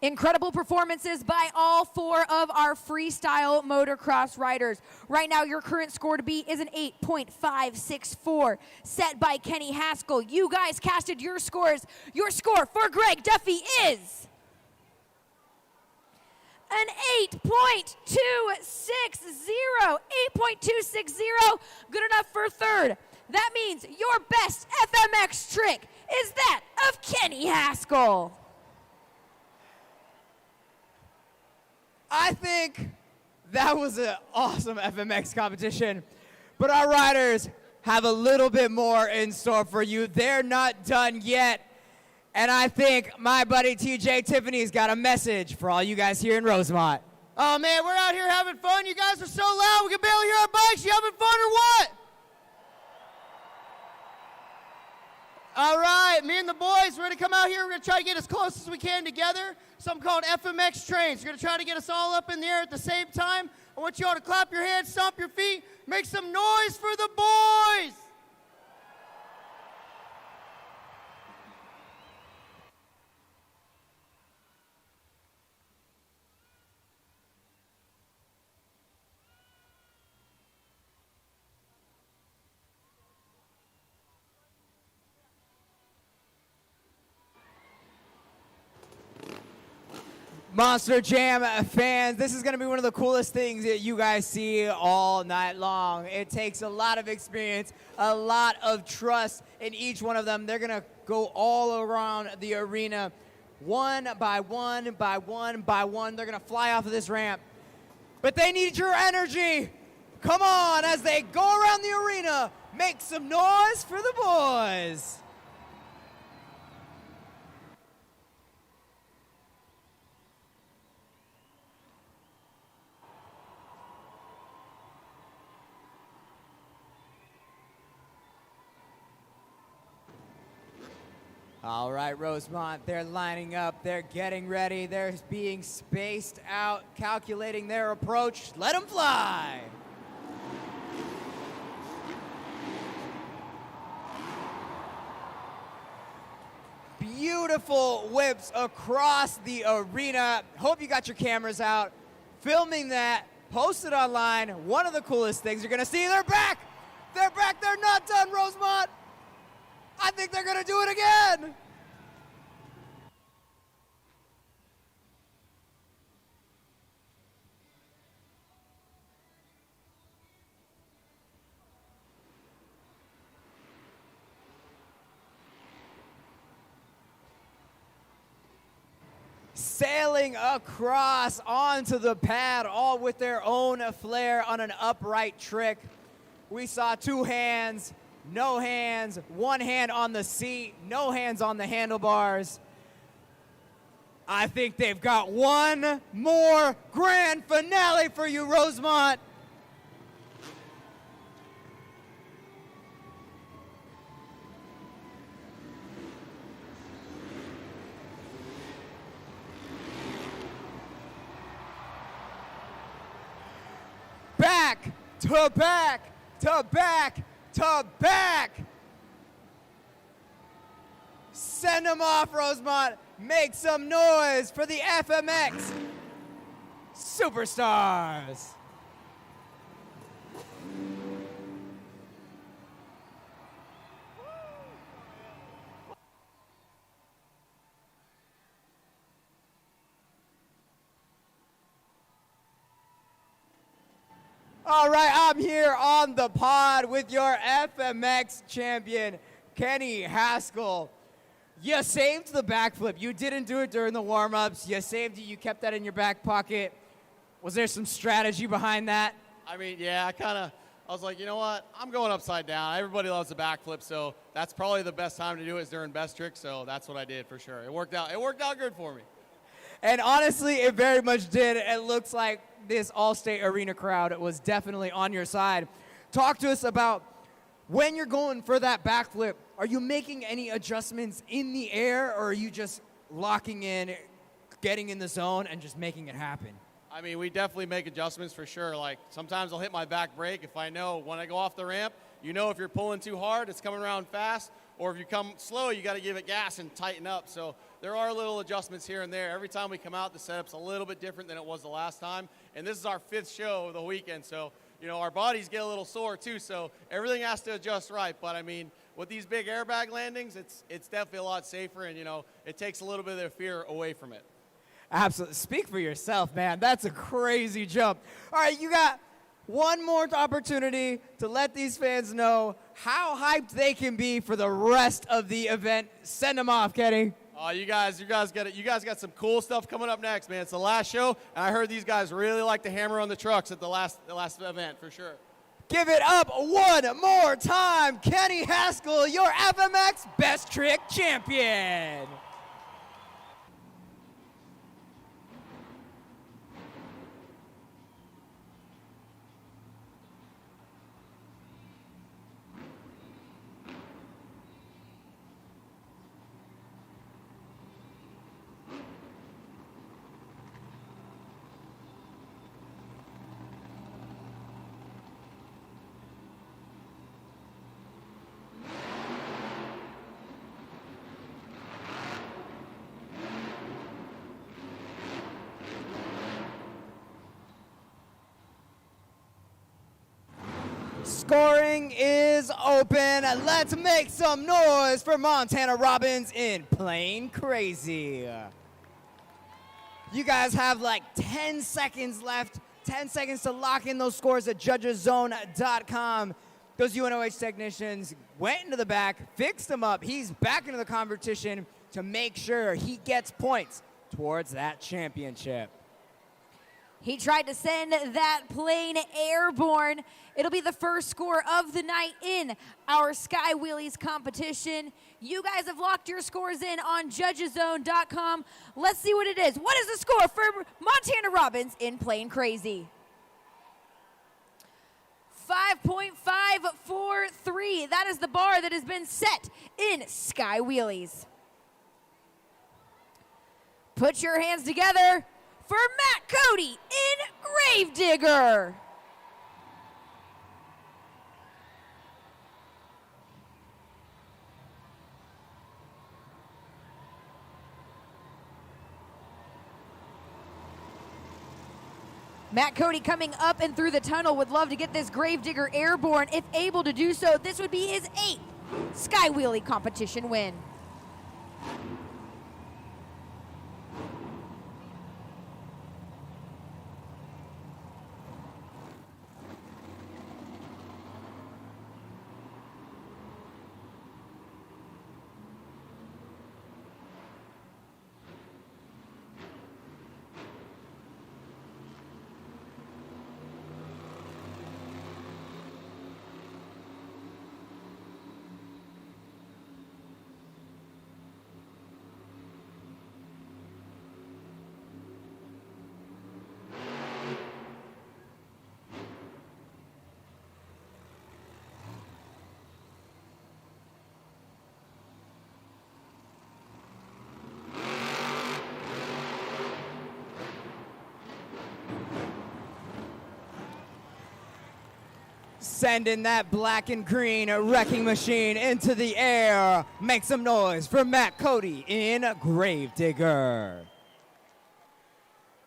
Incredible performances by all four of our freestyle motocross riders. Right now, your current score to beat is an 8.564 set by Kenny Haskell. You guys casted your scores. Your score for Greg Duffy is an 8.260. 8.260. Good enough for third. That means your best FMX trick is that of Kenny Haskell. I think that was an awesome FMX competition, but our riders have a little bit more in store for you. They're not done yet, and I think my buddy TJ Tiffany's got a message for all you guys here in Rosemont. Oh man, we're out here having fun. You guys are so loud we can barely hear our bikes. You having fun or what? All right, me and the boys, we're gonna come out here. We're gonna try to get as close as we can together. Something called FMX trains. We're gonna try to get us all up in the air at the same time. I want you all to clap your hands, stomp your feet, make some noise for the boys. Monster Jam fans, this is going to be one of the coolest things that you guys see all night long. It takes a lot of experience, a lot of trust in each one of them. They're going to go all around the arena, one by one by one by one. They're going to fly off of this ramp. But they need your energy. Come on, as they go around the arena, make some noise for the boys. All right, Rosemont, they're lining up, they're getting ready, they're being spaced out, calculating their approach. Let them fly. Beautiful whips across the arena. Hope you got your cameras out, filming that, post it online. One of the coolest things you're gonna see, they're back! They're back, they're not done, Rosemont! I think they're gonna do it again! Sailing across onto the pad, all with their own flair on an upright trick. We saw two hands, no hands, one hand on the seat, no hands on the handlebars. I think they've got one more grand finale for you, Rosemont. Back to back to back to back. Send them off, Rosemont. Make some noise for the FMX Superstars. All right, I'm here on the pod with your FMX champion, Kenny Haskell. You saved the backflip. You didn't do it during the warm-ups. You saved it. You kept that in your back pocket. Was there some strategy behind that? I mean, yeah, I was like, you know what? I'm going upside down. Everybody loves the backflip, so that's probably the best time to do it is during best trick, so that's what I did for sure. It worked out good for me. And honestly, it very much did. It looks like this All-State Arena crowd was definitely on your side. Talk to us about when you're going for that backflip, are you making any adjustments in the air, or are you just locking in, getting in the zone, and just making it happen? I mean, we definitely make adjustments for sure. Like, sometimes I'll hit my back brake if I know when I go off the ramp, you know if you're pulling too hard, it's coming around fast, or if you come slow, you got to give it gas and tighten up. So there are little adjustments here and there. Every time we come out, the setup's a little bit different than it was the last time. And this is our 5th show of the weekend, so you know our bodies get a little sore too. So everything has to adjust right. But I mean, with these big airbag landings, it's definitely a lot safer, and you know it takes a little bit of the fear away from it. Absolutely. Speak for yourself, man. That's a crazy jump. All right, you got one more opportunity to let these fans know how hyped they can be for the rest of the event. Send them off, Kenny. You guys get it. You guys got some cool stuff coming up next, man. It's the last show, and I heard these guys really like to hammer on the trucks at the last event for sure. Give it up one more time, Kenny Haskell, your FMX Best Trick Champion. scoring is open. Let's make some noise for Montana Robbins in Plain Crazy. You guys have like 10 seconds left. 10 seconds to lock in those scores at judgeszone.com. Those UNOH technicians went into the back, fixed him up. He's back into the competition to make sure he gets points towards that championship. He tried to send that plane airborne. It'll be the first score of the night in our Sky Wheelies competition. You guys have locked your scores in on judgeszone.com. Let's see what it is. What is the score for Montana Robbins in Plain Crazy? 5.543. That is the bar that has been set in Sky Wheelies. Put your hands together for Matt Cody in Gravedigger. Matt Cody coming up and through the tunnel would love to get this Gravedigger airborne. If able to do so, this would be his 8th Sky Wheelie competition win. Sending that black and green wrecking machine into the air. Make some noise for Matt Cody in Gravedigger.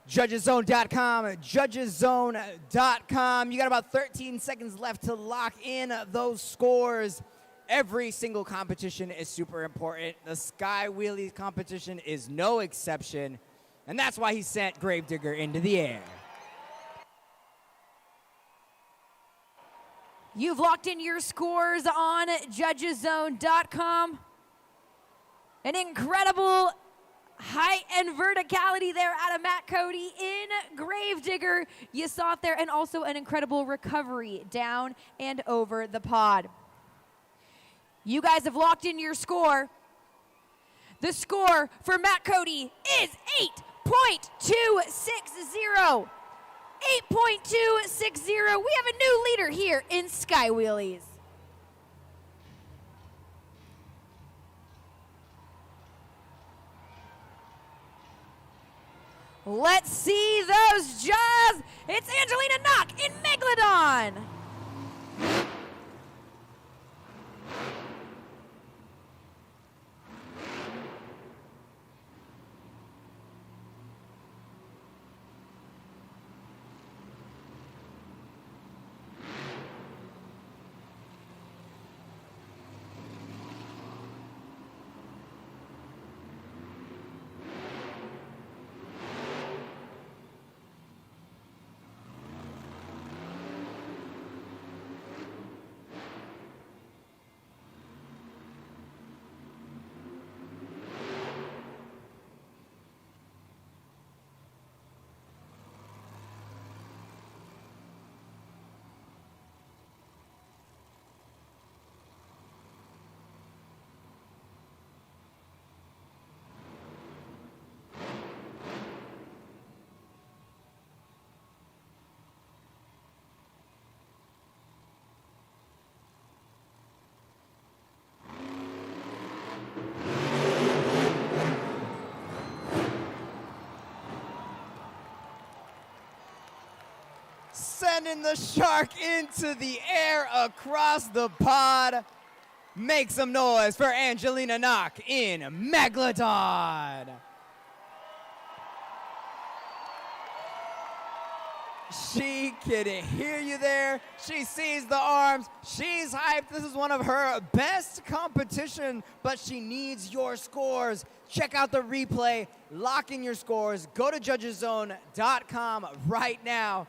Judgeszone.com, judgeszone.com. You got about 13 seconds left to lock in those scores. Every single competition is super important. The Sky Wheelies competition is no exception, and that's why he sent Gravedigger into the air. You've locked in your scores on judgeszone.com. An incredible height and verticality there out of Matt Cody in Gravedigger. You saw it there, and also an incredible recovery down and over the pod. You guys have locked in your score. The score for Matt Cody is 8.260. 8.260. We have a new leader here in Sky Wheelies. Let's see those jaws. It's Angelina Knock in Megalodon. Sending the shark into the air across the pod. Make some noise for Angelina Knock in Megalodon. She can hear you there. She sees the arms. She's hyped. This is one of her best competition, but she needs your scores. Check out the replay. Lock in your scores. Go to judgeszone.com right now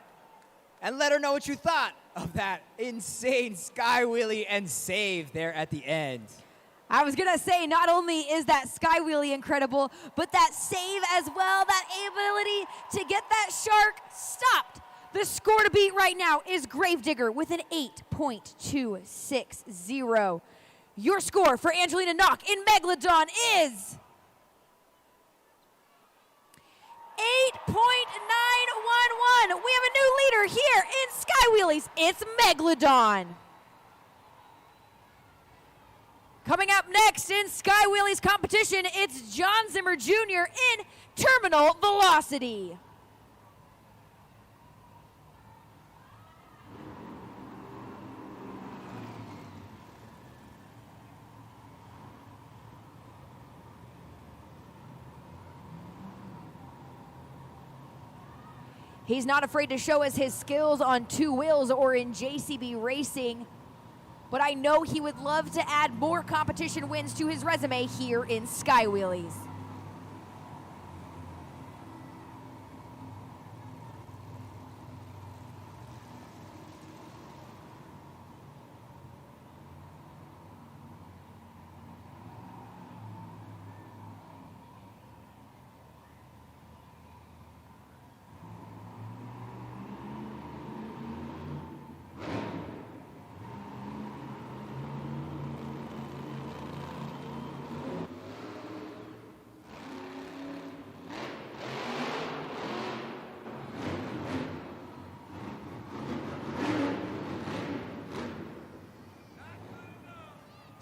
and let her know what you thought of that insane sky wheelie and save there at the end. I was going to say, not only is that sky wheelie incredible, but that save as well, that ability to get that shark stopped. The score to beat right now is Gravedigger with an 8.260. Your score for Angelina Knock in Megalodon is 8.911. We have a new leader here in Sky Wheelies. It's Megalodon. Coming up next in Sky Wheelies competition, it's John Zimmer Jr. in Terminal Velocity. He's not afraid to show us his skills on two wheels or in JCB racing, but I know he would love to add more competition wins to his resume here in Sky Wheelies.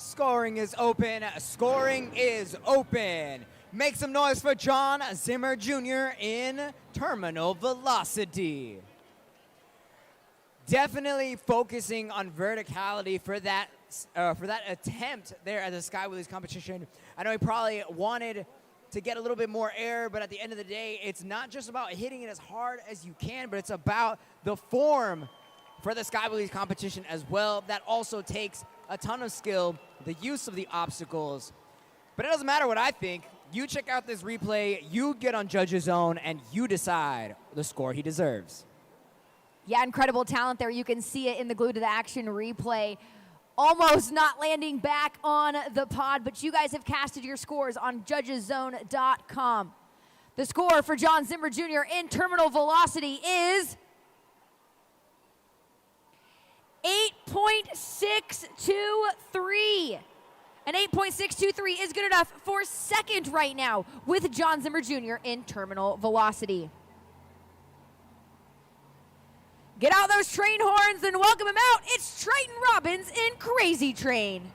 Scoring is open. Scoring is open. Make some noise for John Zimmer Jr. in Terminal Velocity. Definitely focusing on verticality for that attempt there at the Sky Wheelies competition. I know he probably wanted to get a little bit more air, but at the end of the day, it's not just about hitting it as hard as you can, but it's about the form for the Sky Wheelies competition as well. That also takes a ton of skill, the use of the obstacles. But it doesn't matter what I think. You check out this replay, you get on Judge's Zone, and you decide the score he deserves. Yeah, incredible talent there. You can see it in the Glued to the Action replay. Almost not landing back on the pod, but you guys have casted your scores on judgeszone.com. The score for John Zimmer Jr. in Terminal Velocity is 8.623. And 8.623 is good enough for second right now with John Zimmer Jr. in Terminal Velocity. Get out those train horns and welcome him out. It's Triton Robbins in Crazy Train.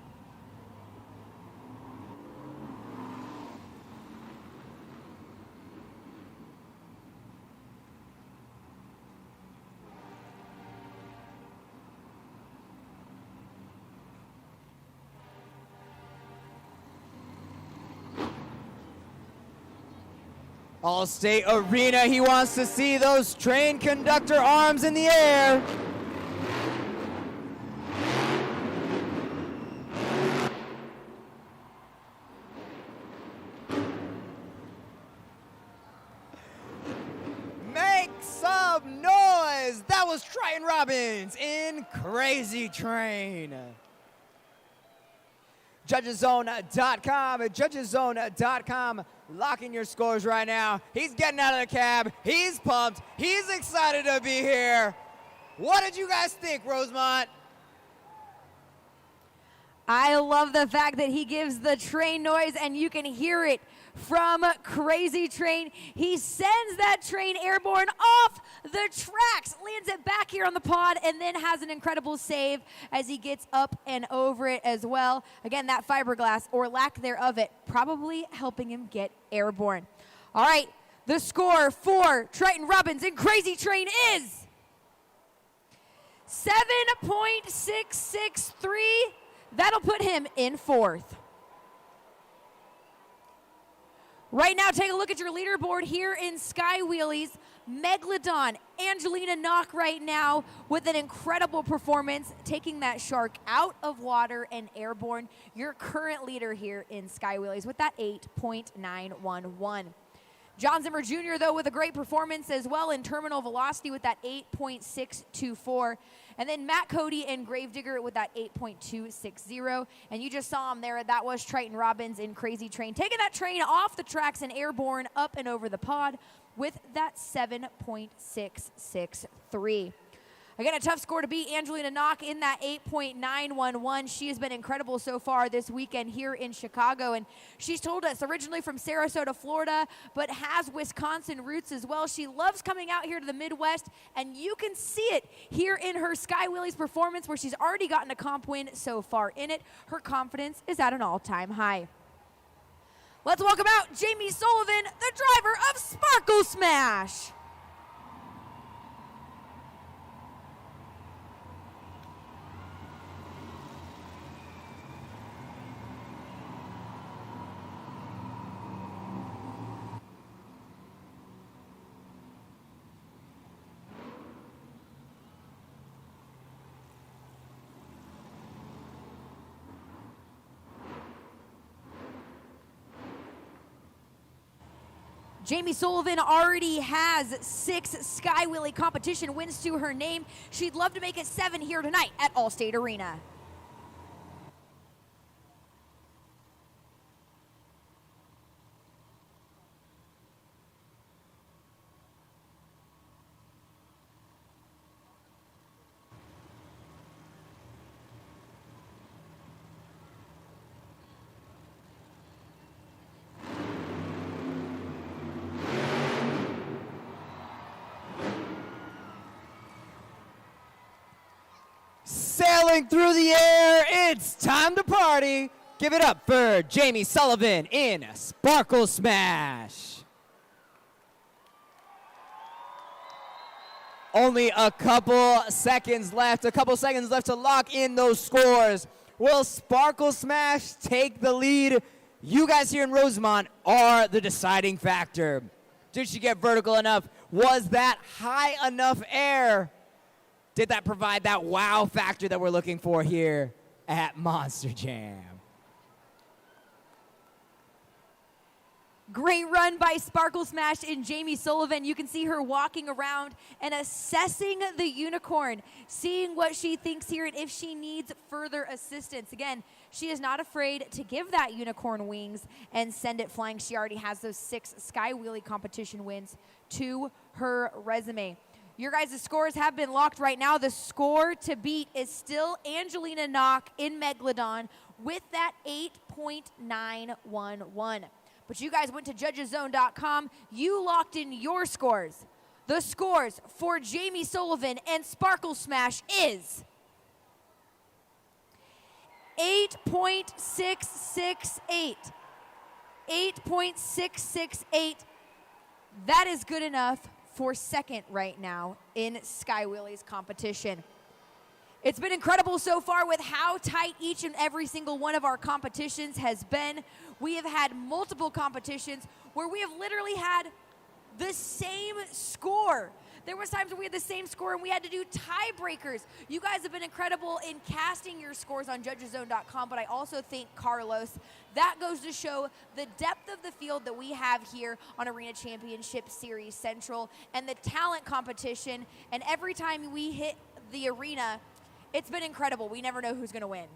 Allstate Arena, he wants to see those train conductor arms in the air. Make some noise! That was Triton Robbins in Crazy Train. Judgeszone.com, judgeszone.com. Lock in your scores right now. He's getting out of the cab. He's pumped. He's excited to be here. What did you guys think, Rosemont? I love the fact that he gives the train noise and you can hear it from Crazy Train. He sends that train airborne off the tracks, lands it back here on the pod, and then has an incredible save as he gets up and over it as well. Again, that fiberglass, or lack thereof it, probably helping him get airborne. All right, the score for Triton Robbins in Crazy Train is 7.663. That'll put him in fourth. Right now, take a look at your leaderboard here in Sky Wheelies. Megalodon, Angelina Knock right now with an incredible performance, taking that shark out of water and airborne. Your current leader here in Sky Wheelies with that 8.911. John Zimmer Jr., though, with a great performance as well in terminal velocity with that 8.624. And then Matt Cody and Gravedigger with that 8.260. And you just saw him there. That was Triton Robbins in Crazy Train, taking that train off the tracks and airborne up and over the pod with that 7.663. Again, a tough score to beat. Angelina Knock in that 8.911. She has been incredible so far this weekend here in Chicago. And she's told us originally from Sarasota, Florida, but has Wisconsin roots as well. She loves coming out here to the Midwest, and you can see it here in her Sky Wheelies performance where she's already gotten a comp win so far in it. Her confidence is at an all-time high. Let's welcome out Jamie Sullivan, the driver of Sparkle Smash. Jamie Sullivan already has 6 Sky Wheelie competition wins to her name. She'd love to make it 7 here tonight at Allstate Arena. Sailing through the air, it's time to party. Give it up for Jamie Sullivan in Sparkle Smash. Only a couple seconds left to lock in those scores. Will Sparkle Smash take the lead? You guys here in Rosemont are the deciding factor. Did she get vertical enough? Was that high enough air? Did that provide that wow factor that we're looking for here at Monster Jam? Great run by Sparkle Smash and Jamie Sullivan. You can see her walking around and assessing the unicorn, seeing what she thinks here and if she needs further assistance. Again, she is not afraid to give that unicorn wings and send it flying. She already has those 6 Sky Wheelie competition wins to her resume. Your guys' scores have been locked right now. The score to beat is still Angelina Knock in Megalodon with that 8.911. But you guys went to judgeszone.com. You locked in your scores. The scores for Jamie Sullivan and Sparkle Smash is 8.668. 8.668. That is good enough for second right now in Sky Wheelies competition. It's been incredible so far with how tight each and every single one of our competitions has been. We have had multiple competitions where we have literally had the same score. There was times where we had the same score and we had to do tiebreakers. You guys have been incredible in casting your scores on judgeszone.com, but I also think Carlos, that goes to show the depth of the field that we have here on Arena Championship Series Central and the talent competition. And every time we hit the arena, it's been incredible. We never know who's going to win.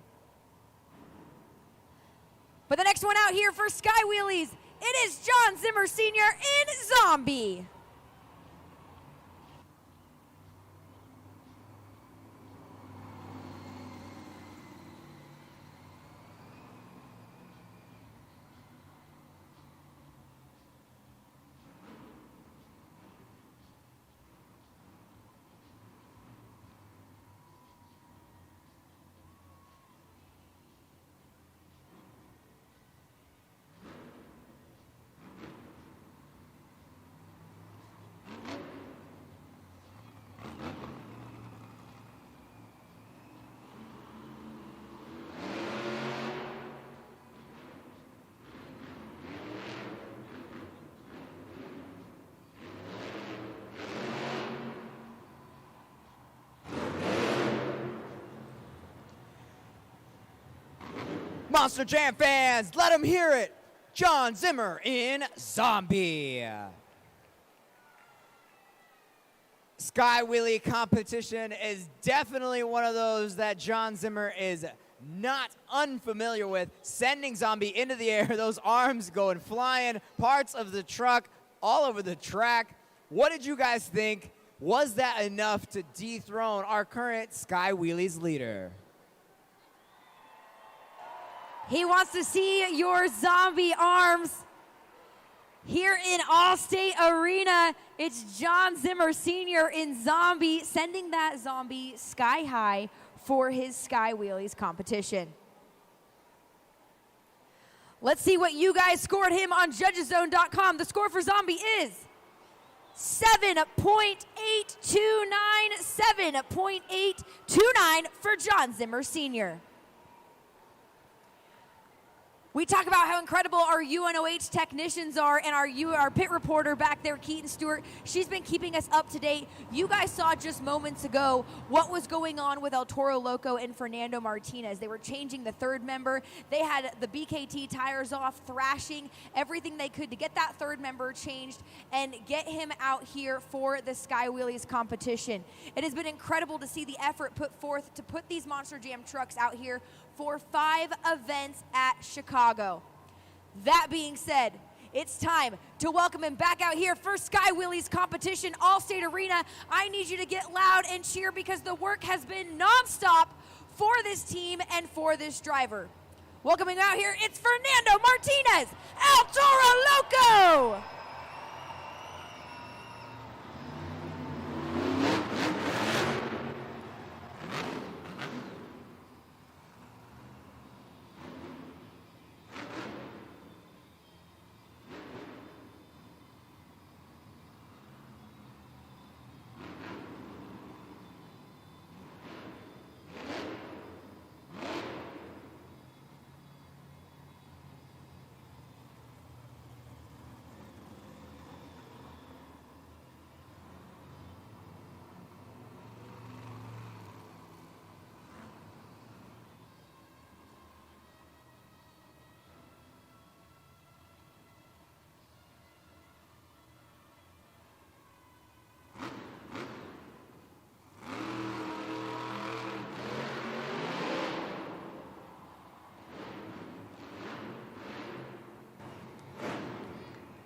But the next one out here for Sky Wheelies, it is John Zimmer Sr. in Zombie. Monster Jam fans, let them hear it. John Zimmer in Zombie. Sky Wheelie competition is definitely one of those that John Zimmer is not unfamiliar with. Sending Zombie into the air, those arms going flying, parts of the truck all over the track. What did you guys think? Was that enough to dethrone our current Sky Wheelies leader? He wants to see your zombie arms. Here in Allstate Arena, it's John Zimmer Sr. in Zombie, sending that zombie sky high for his Sky Wheelies competition. Let's see what you guys scored him on judgeszone.com. The score for Zombie is 7.829, 7.829 for John Zimmer Sr. We talk about how incredible our UNOH technicians are, and our pit reporter back there, Keaton Stewart, she's been keeping us up to date. You guys saw just moments ago what was going on with El Toro Loco and Fernando Martinez. They were changing the third member. They had the BKT tires off, thrashing everything they could to get that third member changed and get him out here for the Sky Wheelies competition. It has been incredible to see the effort put forth to put these Monster Jam trucks out here for 5 events at Chicago. That being said, it's time to welcome him back out here for Sky Wheelies competition, Allstate Arena. I need you to get loud and cheer because the work has been nonstop for this team and for this driver. Welcoming out here, it's Fernando Martinez, El Toro Loco!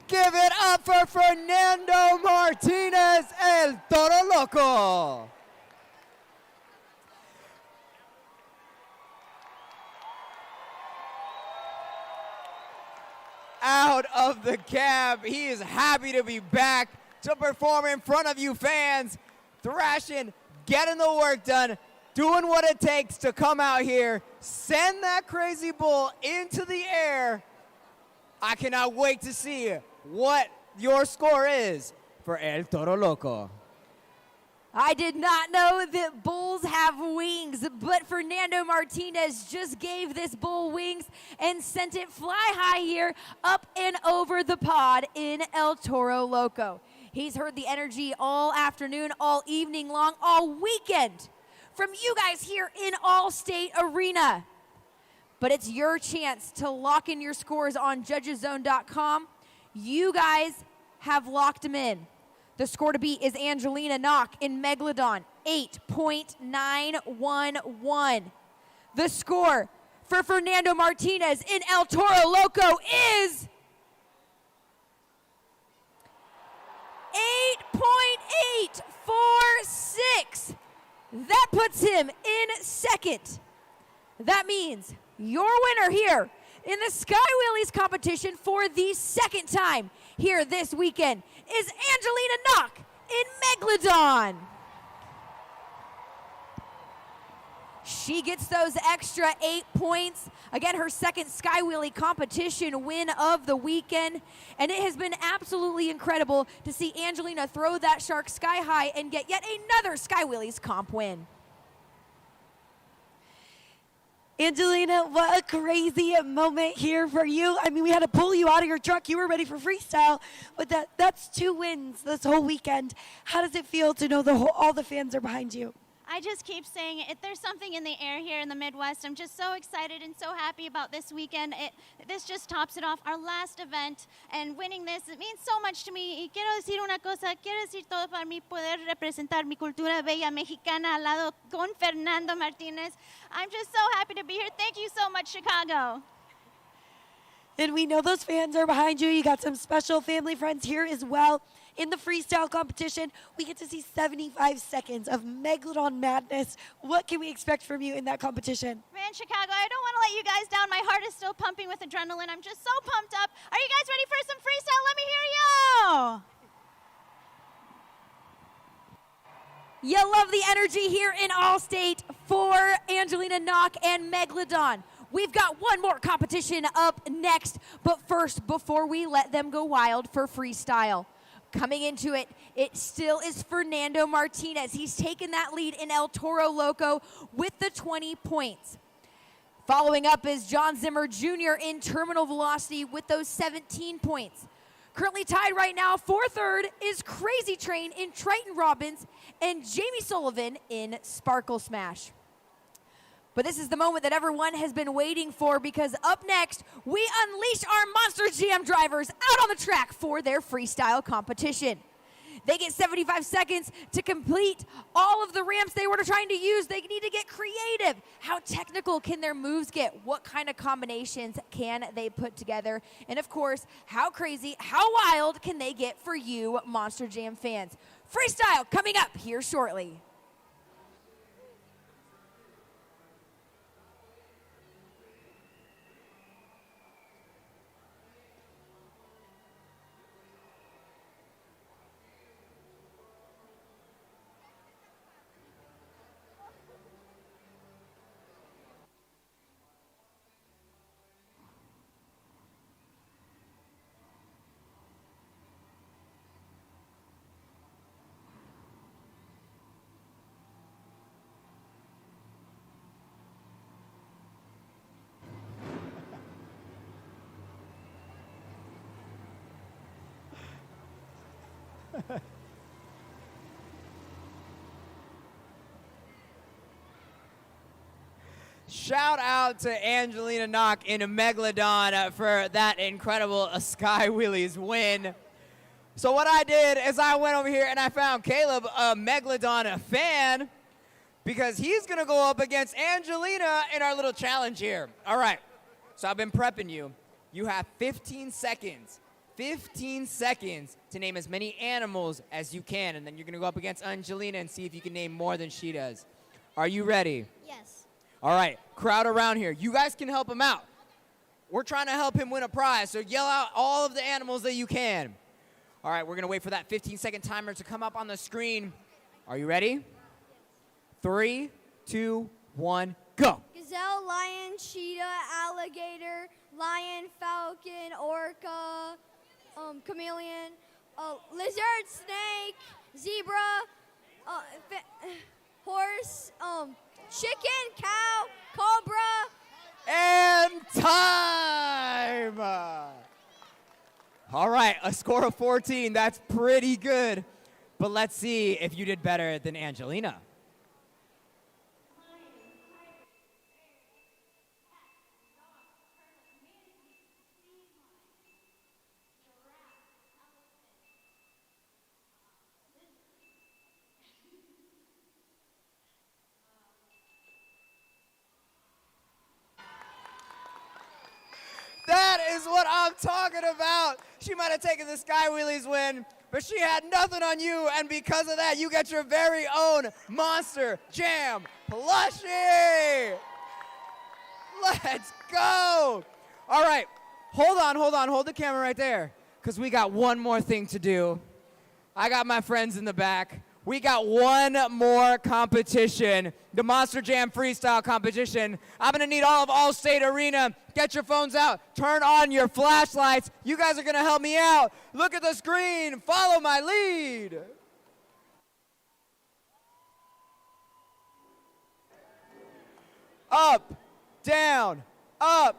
Give it up for Fernando Martinez, El Toro Loco. Out of the cab, he is happy to be back to perform in front of you fans, thrashing, getting the work done, doing what it takes to come out here, send that crazy bull into the air. I cannot wait to see what your score is for El Toro Loco. I did not know that bulls have wings, but Fernando Martinez just gave this bull wings and sent it fly high here up and over the pod in El Toro Loco. He's heard the energy all afternoon, all evening long, all weekend from you guys here in Allstate Arena. But it's your chance to lock in your scores on judgeszone.com. You guys have locked them in. The score to beat is Angelina Knock in Megalodon, 8.911. The score for Fernando Martinez in El Toro Loco is 8.846. That puts him in second. That means your winner here in the Sky Wheelies competition for the second time here this weekend is Angelina Knock in Megalodon. She gets those extra 8 points. Again, her second Sky Wheelie competition win of the weekend. And it has been absolutely incredible to see Angelina throw that shark sky high and get yet another Sky Wheelies comp win. Angelina, what a crazy moment here for you. I mean, we had to pull you out of your truck. You were ready for freestyle, but that's 2 wins this whole weekend. How does it feel to know all the fans are behind you? I just keep saying it. There's something in the air here in the Midwest. I'm just so excited and so happy about this weekend. This just tops it off. Our last event and winning this, it means so much to me. Y quiero decir una cosa, quiero decir todo para mí poder representar mi cultura bella mexicana al lado con Fernando Martinez. I'm just so happy to be here. Thank you so much, Chicago. And we know those fans are behind you. You got some special family friends here as well. In the freestyle competition, we get to see 75 seconds of Megalodon madness. What can we expect from you in that competition? Man, Chicago, I don't want to let you guys down. My heart is still pumping with adrenaline. I'm just so pumped up. Are you guys ready for some freestyle? Let me hear you. You love the energy here in Allstate for Angelina Knock and Megalodon. We've got one more competition up next, but first, before we let them go wild for freestyle, coming into it, it still is Fernando Martinez. He's taken that lead in El Toro Loco with the 20 points. Following up is John Zimmer Jr. in Terminal Velocity with those 17 points. Currently tied right now for third is Crazy Train in Triton Robbins and Jamie Sullivan in Sparkle Smash. But this is the moment that everyone has been waiting for, because up next, we unleash our Monster Jam drivers out on the track for their freestyle competition. They get 75 seconds to complete all of the ramps they were trying to use. They need to get creative. How technical can their moves get? What kind of combinations can they put together? And of course, how crazy, how wild can they get for you Monster Jam fans? Freestyle coming up here shortly. Shout out to Angelina Knock and Megalodon for that incredible Sky Wheelies win. So what I did is I went over here and I found Caleb, a Megalodon fan, because he's going to go up against Angelina in our little challenge here. All right, so I've been prepping you. You have 15 seconds. 15 seconds to name as many animals as you can, and then you're going to go up against Angelina and see if you can name more than she does. Are you ready? Yes. All right, crowd around here. You guys can help him out. We're trying to help him win a prize, so yell out all of the animals that you can. All right, we're going to wait for that 15-second timer to come up on the screen. Are you ready? 3, 2, 1, go. Gazelle, lion, cheetah, alligator, lion, falcon, orca, chameleon, lizard, snake, zebra, horse, chicken, cow, cobra. And time! All right, a score of 14. That's pretty good. But let's see if you did better than Angelina. That is what I'm talking about. She might have taken the Sky Wheelies win, but she had nothing on you, and because of that, you get your very own Monster Jam plushie. Let's go. All right, hold the camera right there, because we got one more thing to do. I got my friends in the back. We got one more competition, the Monster Jam Freestyle competition. I'm gonna need all of Allstate Arena. Get your phones out, turn on your flashlights. You guys are gonna help me out. Look at the screen, follow my lead. Up, down, pa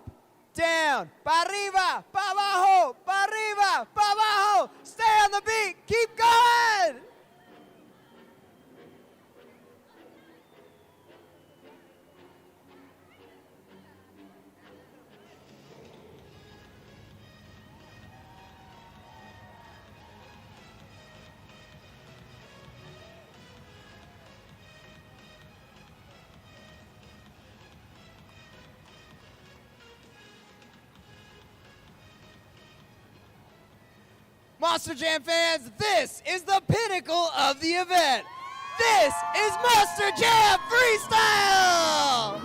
arriba, pa abajo, pa arriba, pa abajo. Stay on the beat, keep going. Monster Jam fans, this is the pinnacle of the event. This is Monster Jam Freestyle!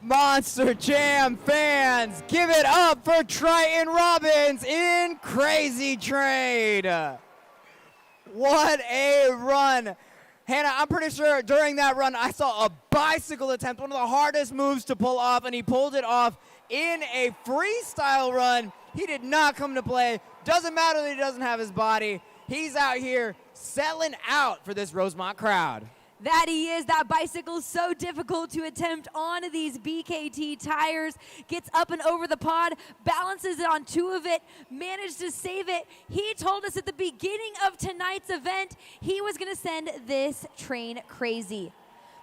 Monster Jam fans, give it up for Triton Robbins in Crazy Trade. What a run. Hannah, I'm pretty sure during that run I saw a bicycle attempt, one of the hardest moves to pull off, and he pulled it off in a freestyle run. He did not come to play. Doesn't matter that he doesn't have his body. He's out here selling out for this Rosemont crowd. That he is. That bicycle's so difficult to attempt on these BKT tires. Gets up and over the pod, balances it on two of it, managed to save it. He told us at the beginning of tonight's event he was going to send this train crazy.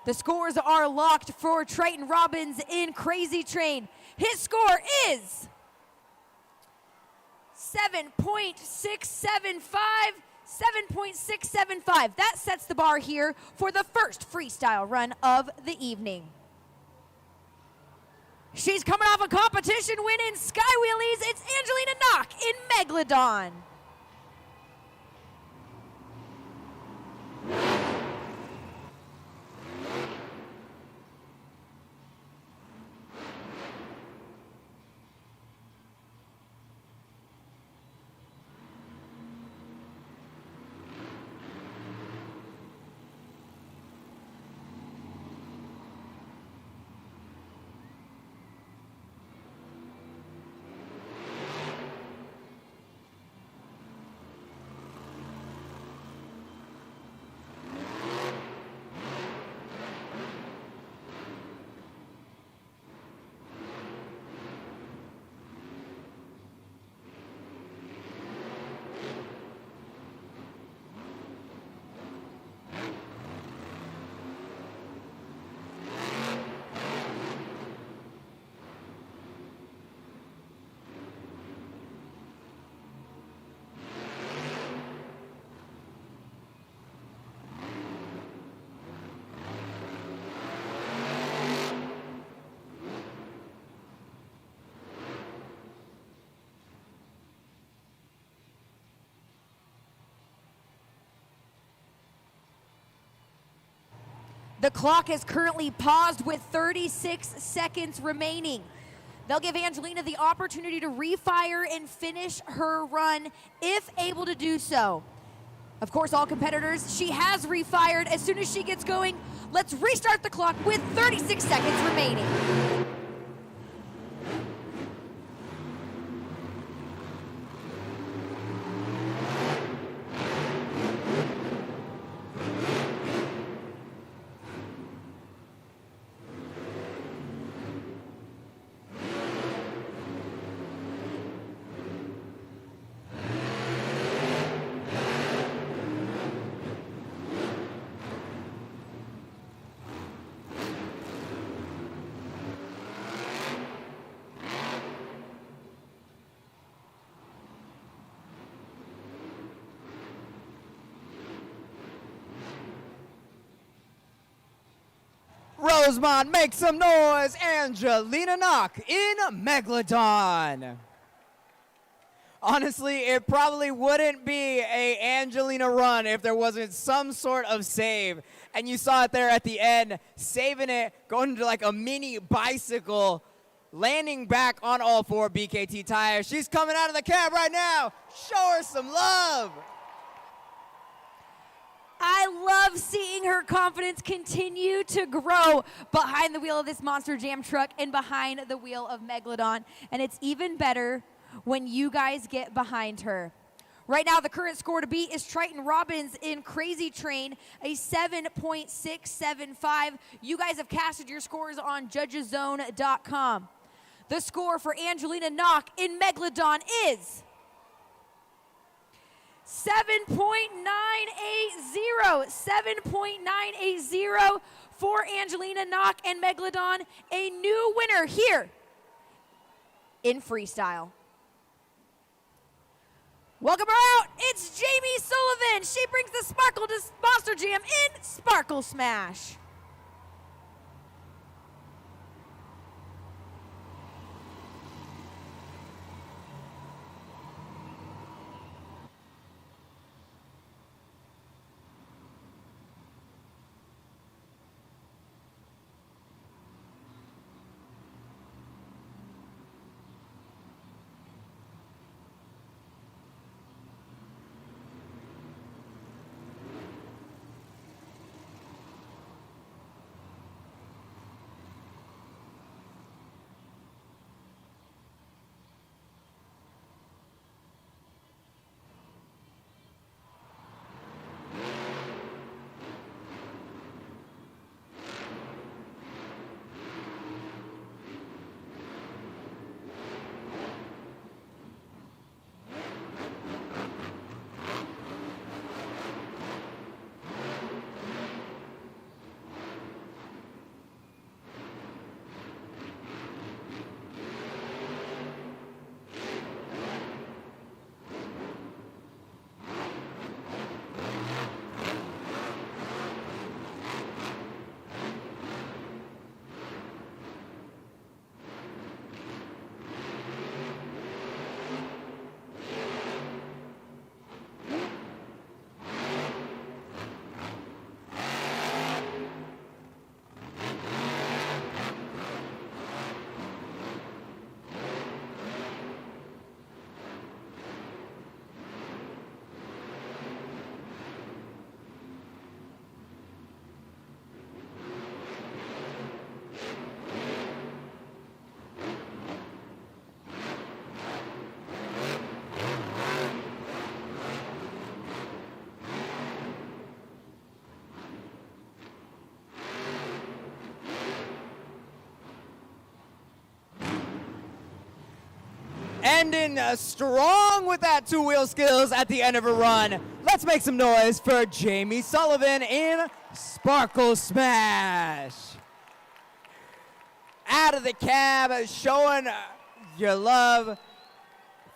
The scores are locked for Triton Robbins in Crazy Train. His score is 7.675. 7.675. That sets the bar here for the first freestyle run of the evening. She's coming off a competition win in Sky Wheelies. It's Angelina Knock in Megalodon. The clock is currently paused with 36 seconds remaining. They'll give Angelina the opportunity to refire and finish her run if able to do so. Of course, all competitors, she has refired. As soon as she gets going, let's restart the clock with 36 seconds remaining. Rosemont, make some noise, Angelina Knock in Megalodon. Honestly, it probably wouldn't be a Angelina run if there wasn't some sort of save. And you saw it there at the end, saving it, going to like a mini bicycle, landing back on all four BKT tires. She's coming out of the cab right now. Show her some love. I love seeing her confidence continue to grow behind the wheel of this Monster Jam truck and behind the wheel of Megalodon. And it's even better when you guys get behind her. Right now, the current score to beat is Triton Robbins in Crazy Train, a 7.675. You guys have casted your scores on judgeszone.com. The score for Angelina Knock in Megalodon is 7.980. 7.980 for Angelina Knock and Megalodon, a new winner here in Freestyle. Welcome her out. It's Jamie Sullivan. She brings the sparkle to Monster Jam in Sparkle Smash. Ending strong with that two-wheel skills at the end of her run. Let's make some noise for Jamie Sullivan in Sparkle Smash. Out of the cab, showing your love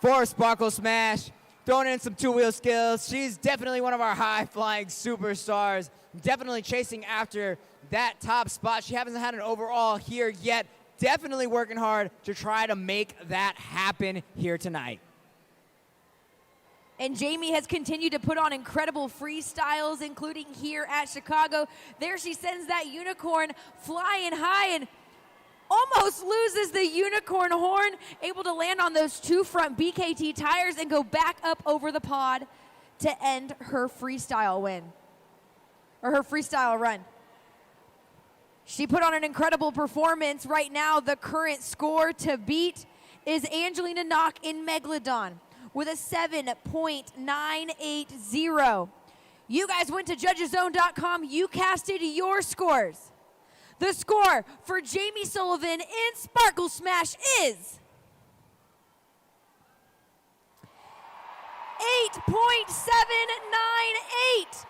for Sparkle Smash. Throwing in some two-wheel skills. She's definitely one of our high-flying superstars. Definitely chasing after that top spot. She hasn't had an overall here yet. Definitely working hard to try to make that happen here tonight. And Jamie has continued to put on incredible freestyles, including here at Chicago. There she sends that unicorn flying high and almost loses the unicorn horn, able to land on those two front BKT tires and go back up over the pod to end her freestyle win, or her freestyle run. She put on an incredible performance. Right now, the current score to beat is Angelina Knock in Megalodon with a 7.980. You guys went to judgeszone.com. You casted your scores. The score for Jamie Sullivan in Sparkle Smash is 8.798.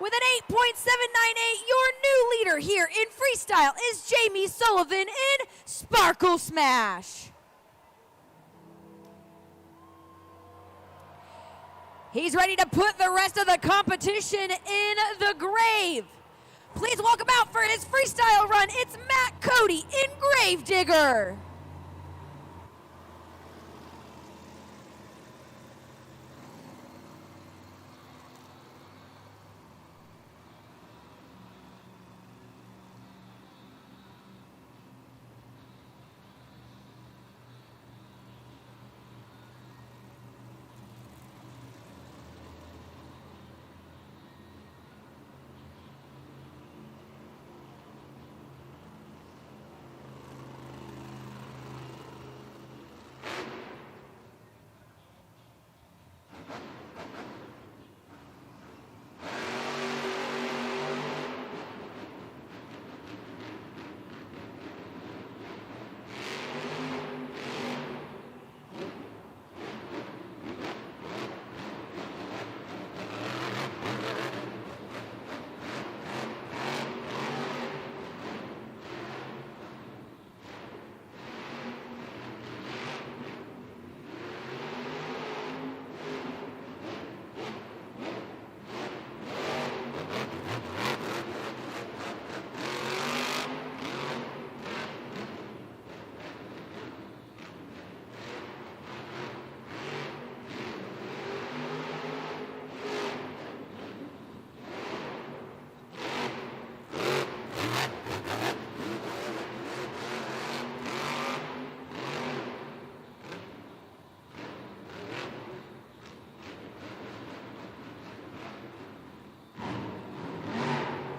With an 8.798, your new leader here in Freestyle is Jamie Sullivan in Sparkle Smash. He's ready to put the rest of the competition in the grave. Please welcome out for his freestyle run, it's Matt Cody in Gravedigger.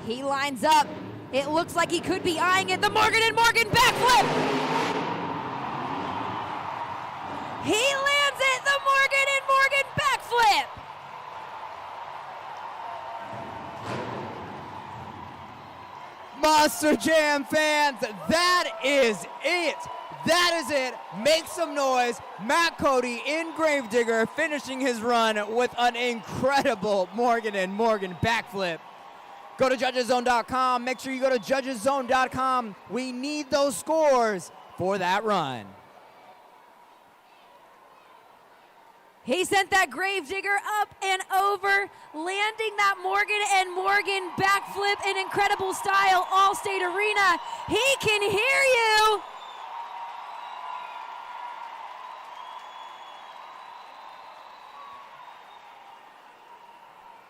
He lines up. It looks like he could be eyeing it. The Morgan & Morgan backflip. He lands it. The Morgan & Morgan backflip. Monster Jam fans, that is it. That is it. Make some noise. Matt Cody in Gravedigger finishing his run with an incredible Morgan & Morgan backflip. Go to judgeszone.com. Make sure you go to judgeszone.com. We need those scores for that run. He sent that Gravedigger up and over, landing that Morgan & Morgan backflip in incredible style, Allstate Arena. He can hear you.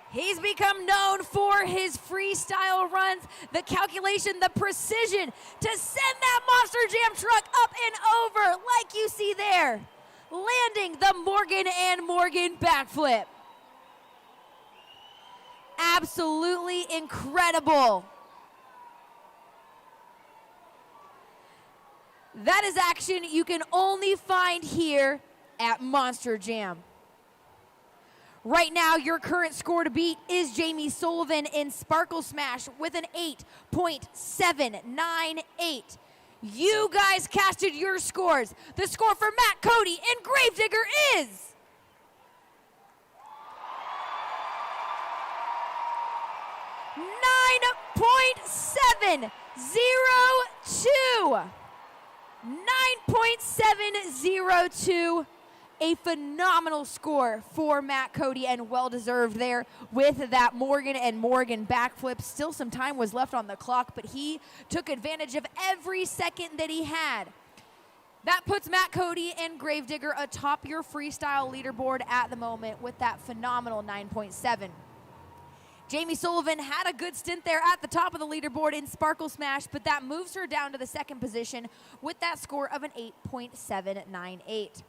He's become known for his freestyle runs, the calculation, the precision to send that Monster Jam truck up and over like you see there, landing the Morgan & Morgan backflip. Absolutely incredible. That is action you can only find here at Monster Jam. Right now, your current score to beat is Jamie Sullivan in Sparkle Smash with an 8.798. You guys casted your scores. The score for Matt Cody in Gravedigger is 9.702. 9.702. A phenomenal score for Matt Cody and well-deserved there with that Morgan & Morgan backflip. Still some time was left on the clock, but he took advantage of every second that he had. That puts Matt Cody and Gravedigger atop your freestyle leaderboard at the moment with that phenomenal 9.7. Jamie Sullivan had a good stint there at the top of the leaderboard in Sparkle Smash, but that moves her down to the second position with that score of an 8.798.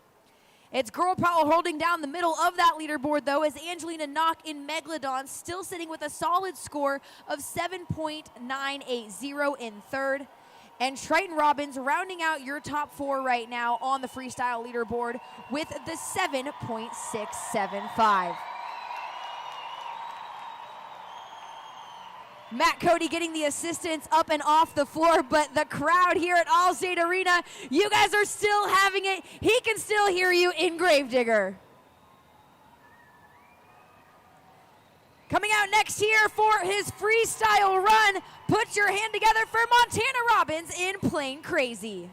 It's Girl Power holding down the middle of that leaderboard, though, as Angelina Knock in Megalodon still sitting with a solid score of 7.980 in third. And Triton Robbins rounding out your top four right now on the freestyle leaderboard with the 7.675. Matt Cody getting the assistants up and off the floor, but the crowd here at Allstate Arena, you guys are still having it. He can still hear you in Gravedigger. Coming out next here for his freestyle run, put your hand together for Montana Robbins in Plain Crazy.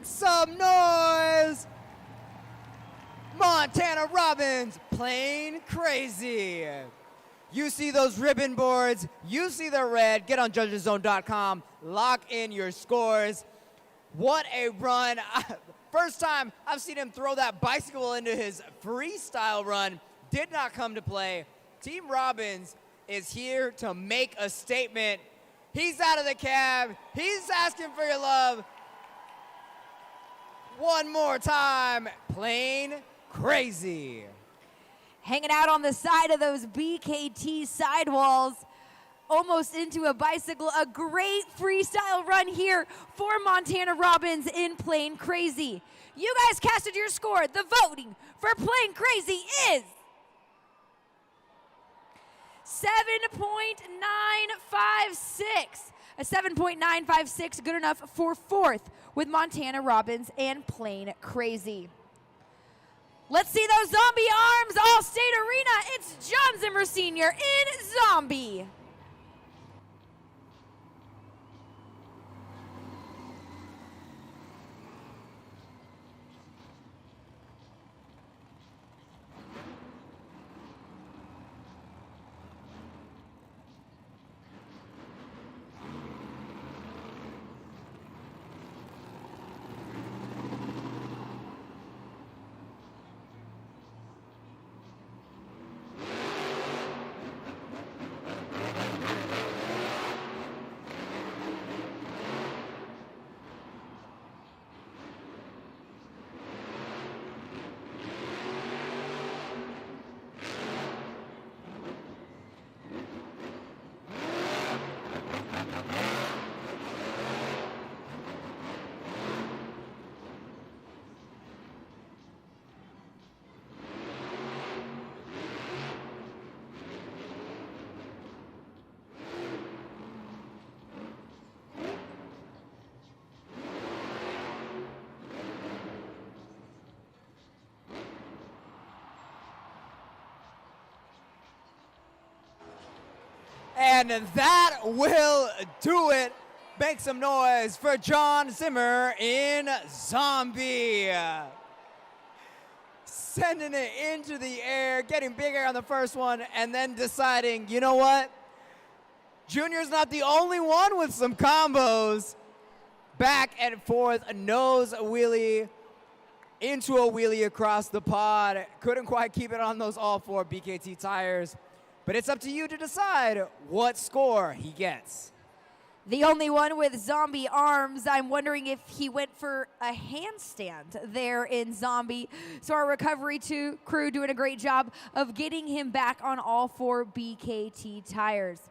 some noise. Montana Robbins, Plain Crazy. You see those ribbon boards, you see the red, get on judgeszone.com, lock in your scores. What a run. First time I've seen him throw that bicycle into his freestyle run, did not come to play. Team Robbins is here to make a statement. He's out of the cab, he's asking for your love. One more time, Plain Crazy. Hanging out on the side of those BKT sidewalls, almost into a bicycle. A great freestyle run here for Montana Robbins in Plain Crazy. You guys casted your score. The voting for Plain Crazy is 7.956. A 7.956, good enough for fourth with Montana Robbins and Plain Crazy. Let's see those zombie arms, All-State Arena. It's John Zimmer Sr. in Zombie. And that will do it. Make some noise for John Zimmer in Zombie. Sending it into the air, getting big air on the first one, and then deciding, you know what? Junior's not the only one with some combos. Back and forth, a nose wheelie into a wheelie across the pod. Couldn't quite keep it on those all four BKT tires. But it's up to you to decide what score he gets. The only one with zombie arms. I'm wondering if he went for a handstand there in Zombie. So our recovery crew doing a great job of getting him back on all four BKT tires.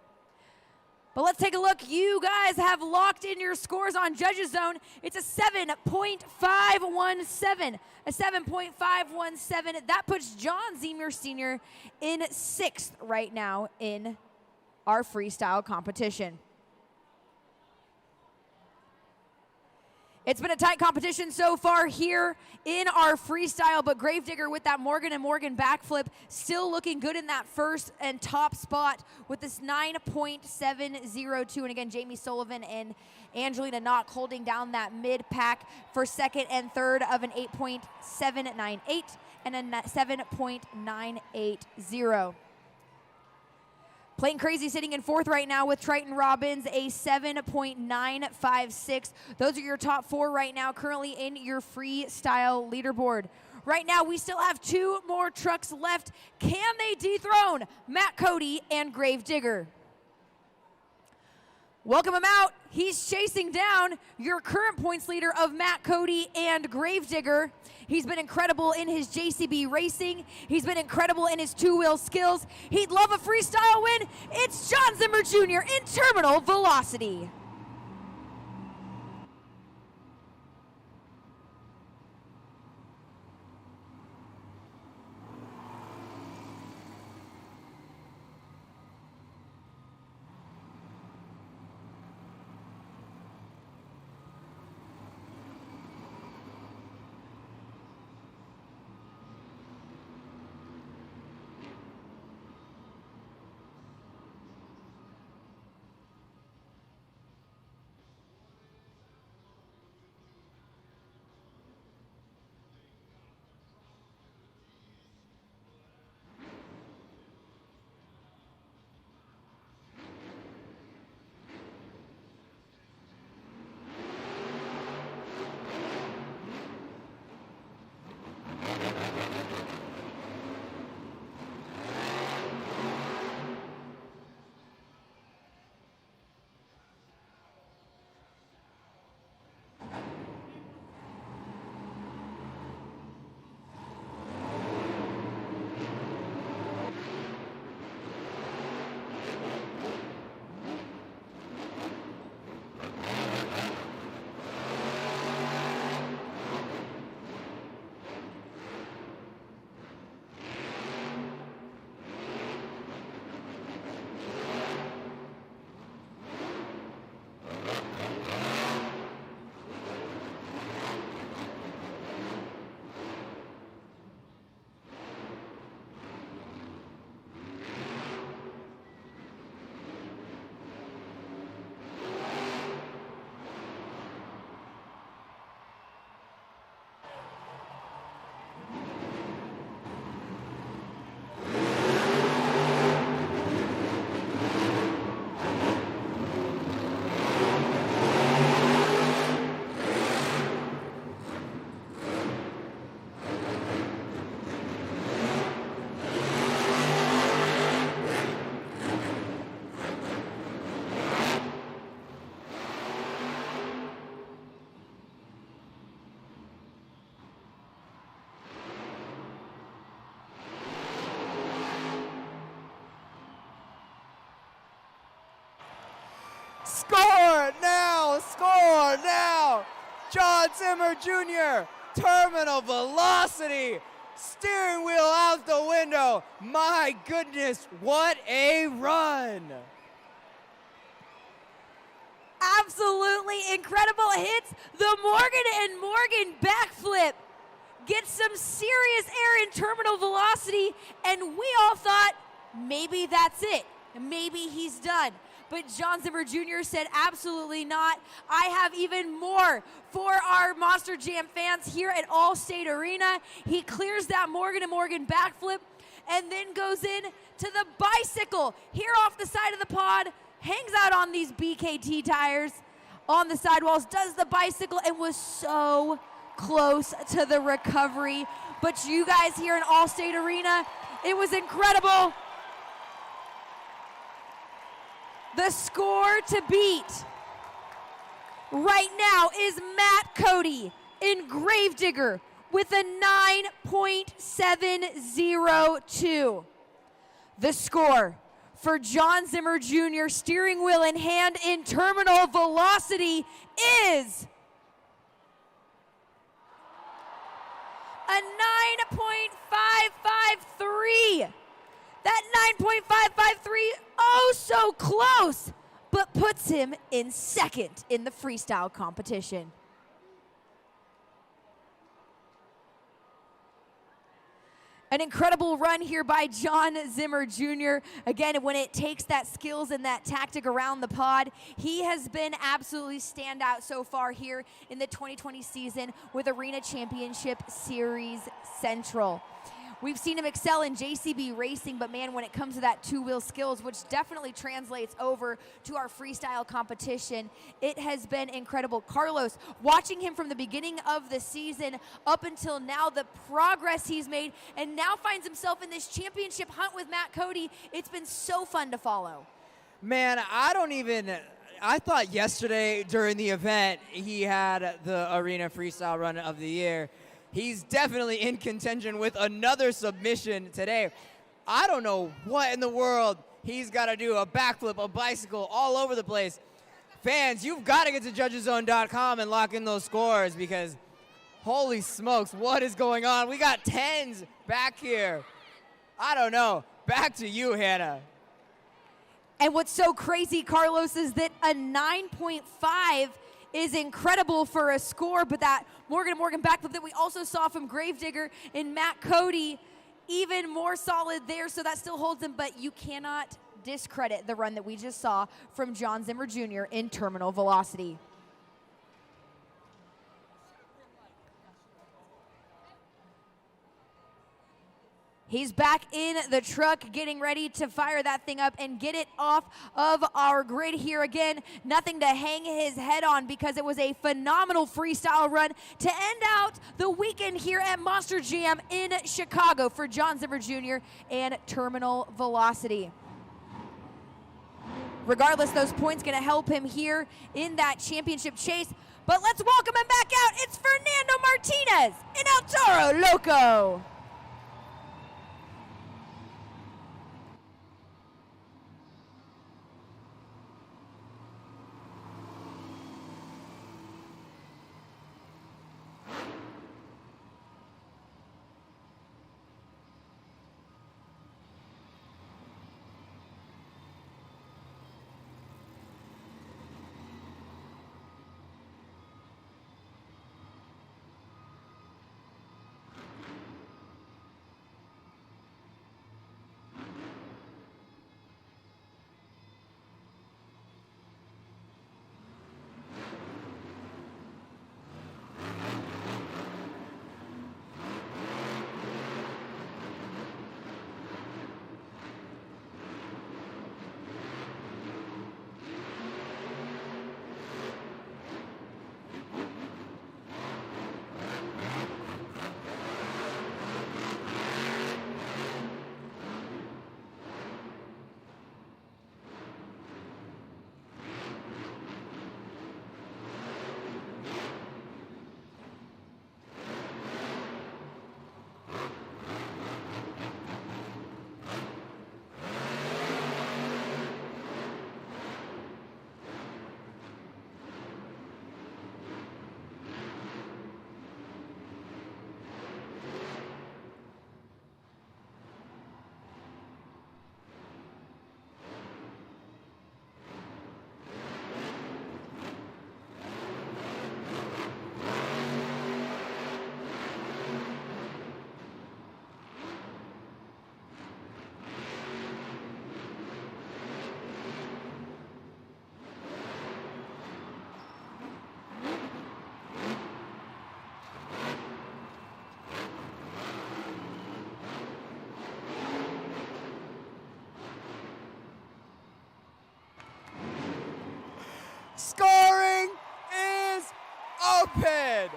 But let's take a look. You guys have locked in your scores on Judges Zone. It's a 7.517. A 7.517. That puts John Zimmer Sr. in sixth right now in our freestyle competition. It's been a tight competition so far here in our freestyle, but Gravedigger with that Morgan & Morgan backflip still looking good in that first and top spot with this 9.702. And again, Jamie Sullivan and Angelina Knock holding down that mid pack for second and third of an 8.798 and a 7.980. Plain Crazy sitting in fourth right now with Triton Robbins, a 7.956. Those are your top four right now, currently in your freestyle leaderboard. Right now, we still have two more trucks left. Can they dethrone Matt Cody and Gravedigger? Welcome him out. He's chasing down your current points leader of Matt Cody and Gravedigger. He's been incredible in his JCB racing. He's been incredible in his two-wheel skills. He'd love a freestyle win. It's John Zimmer Jr. in Terminal Velocity. Score now! Score now! John Zimmer Jr., terminal velocity, steering wheel out the window. My goodness, what a run! Absolutely incredible hits. The Morgan and Morgan backflip gets some serious air in terminal velocity, and we all thought maybe that's it. Maybe he's done. But John Zimmer Jr. said absolutely not. I have even more for our Monster Jam fans here at Allstate Arena. He clears that Morgan and Morgan backflip and then goes in to the bicycle here off the side of the pod, hangs out on these BKT tires on the sidewalls, does the bicycle, and was so close to the recovery. But you guys here in Allstate Arena, it was incredible. The score to beat right now is Matt Cody in Gravedigger with a 9.702. The score for John Zimmer Jr. steering wheel in hand in terminal velocity is a 9.553. That 9.553, oh so close, but puts him in second in the freestyle competition. An incredible run here by John Zimmer Jr. Again, when it takes that skills and that tactic around the pod, he has been absolutely standout so far here in the 2020 season with Arena Championship Series Central. We've seen him excel in JCB racing, but man, when it comes to that two-wheel skills, which definitely translates over to our freestyle competition, it has been incredible. Carlos, watching him from the beginning of the season up until now, the progress he's made, and now finds himself in this championship hunt with Matt Cody, it's been so fun to follow. Man, I thought yesterday during the event he had the Arena Freestyle Run of the Year. He's definitely in contention with another submission today. I don't know what in the world he's got to do, a backflip, a bicycle, all over the place. Fans, you've got to get to judgeszone.com and lock in those scores because holy smokes, what is going on? We got 10s back here. I don't know. Back to you, Hannah. And what's so crazy, Carlos, is that a 9.5 is incredible for a score, but that Morgan backflip that we also saw from Gravedigger and Matt Cody, even more solid there, so that still holds him, but you cannot discredit the run that we just saw from John Zimmer Jr. in terminal velocity. He's back in the truck, getting ready to fire that thing up and get it off of our grid here again. Nothing to hang his head on because it was a phenomenal freestyle run to end out the weekend here at Monster Jam in Chicago for John Zimmer Jr. and Terminal Velocity. Regardless, those points going to help him here in that championship chase. But let's welcome him back out. It's Fernando Martinez in El Toro Loco. stupid.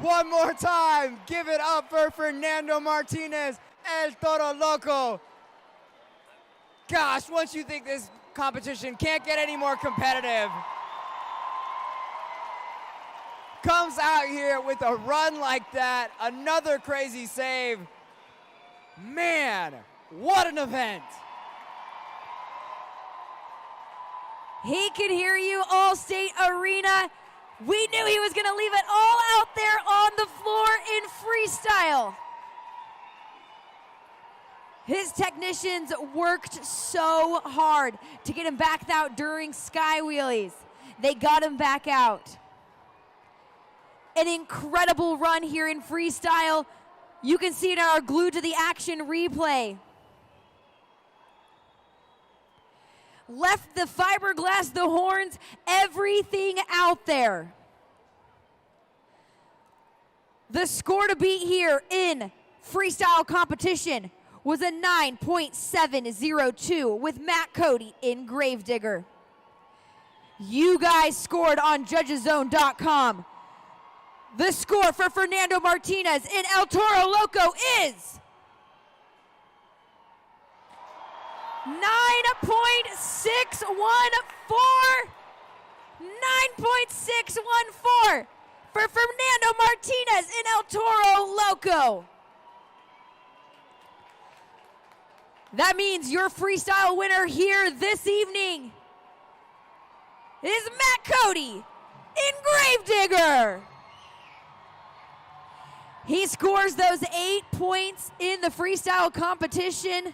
One more time, give it up for Fernando Martinez, El Toro Loco. Gosh, once you think this competition can't get any more competitive, comes out here with a run like that, another crazy save. Man, what an event. He could hear you, Allstate Arena. We knew he was going to leave it all out there on the floor in freestyle. His technicians worked so hard to get him back out during sky wheelies. They got him back out. An incredible run here in freestyle. You can see it in our glued to the action replay. Left the fiberglass, the horns, everything out there. The score to beat here in freestyle competition was a 9.702 with Matt Cody in Gravedigger. You guys scored on judgeszone.com. The score for Fernando Martinez in El Toro Loco is 9.614. 9.614 for Fernando Martinez in El Toro Loco. That means your freestyle winner here this evening is Matt Cody in Gravedigger. He scores those 8 points in the freestyle competition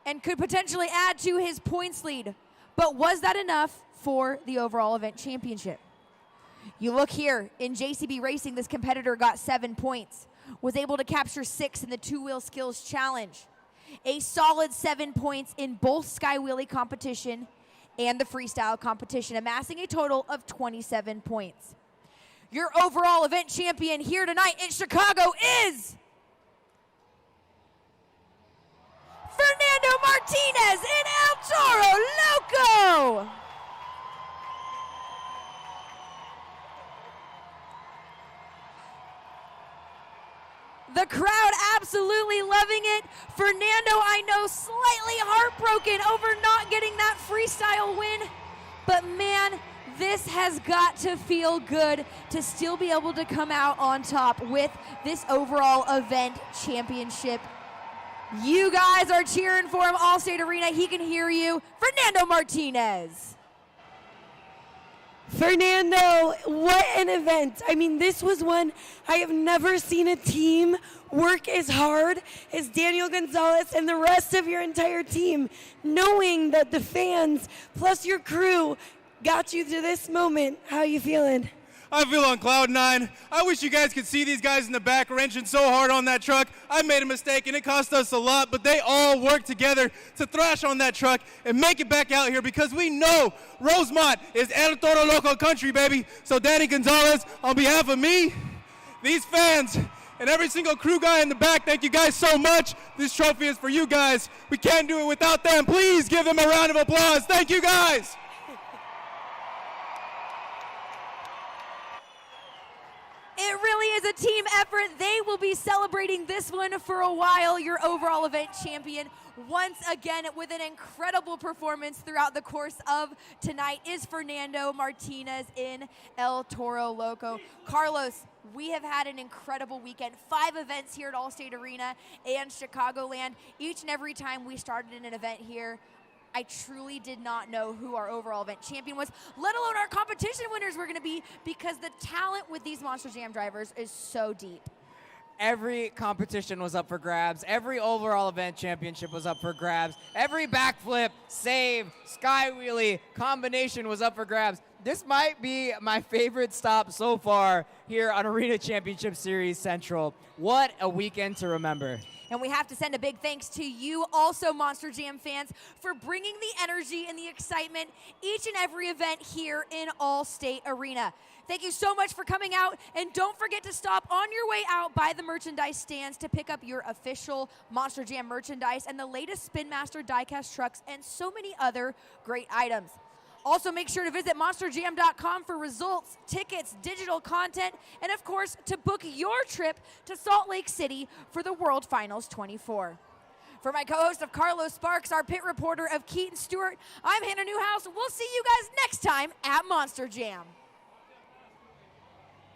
and could potentially add to his points lead. But was that enough for the overall event championship? You look here, in JCB Racing, this competitor got 7 points, was able to capture 6 in the two-wheel skills challenge. A solid 7 points in both Sky Wheelie competition and the freestyle competition, amassing a total of 27 points. Your overall event champion here tonight in Chicago is Fernando Martinez in El Toro Loco. The crowd absolutely loving it. Fernando, I know, slightly heartbroken over not getting that freestyle win, but man, this has got to feel good to still be able to come out on top with this overall event championship. You guys are cheering for him, Allstate Arena. He can hear you. Fernando Martinez. Fernando, what an event. I mean, this was one I have never seen a team work as hard as Daniel Gonzalez and the rest of your entire team, knowing that the fans plus your crew got you to this moment. How are you feeling? I feel on cloud nine. I wish you guys could see these guys in the back wrenching so hard on that truck. I made a mistake and it cost us a lot, but they all worked together to thrash on that truck and make it back out here because we know Rosemont is El Toro Loco country, baby. So Danny Gonzalez, on behalf of me, these fans, and every single crew guy in the back, thank you guys so much. This trophy is for you guys. We can't do it without them. Please give them a round of applause. Thank you guys. It really is a team effort. They will be celebrating this one for a while. Your overall event champion, once again, with an incredible performance throughout the course of tonight, is Fernando Martinez in El Toro Loco. Carlos, we have had an incredible weekend. 5 events here at Allstate Arena and Chicagoland. Each and every time we started in an event here, I truly did not know who our overall event champion was, let alone our competition winners were going to be, because the talent with these Monster Jam drivers is so deep. Every competition was up for grabs. Every overall event championship was up for grabs. Every backflip, save, sky wheelie combination was up for grabs. This might be my favorite stop so far here on Arena Championship Series Central. What a weekend to remember. And we have to send a big thanks to you also, Monster Jam fans, for bringing the energy and the excitement each and every event here in Allstate Arena. Thank you so much for coming out, and don't forget to stop on your way out by the merchandise stands to pick up your official Monster Jam merchandise and the latest Spin Master diecast trucks and so many other great items. Also, make sure to visit monsterjam.com for results, tickets, digital content, and of course, to book your trip to Salt Lake City for the World Finals 24. For my co-host of Carlos Sparks, our pit reporter of Keaton Stewart, I'm Hannah Newhouse. We'll see you guys next time at Monster Jam.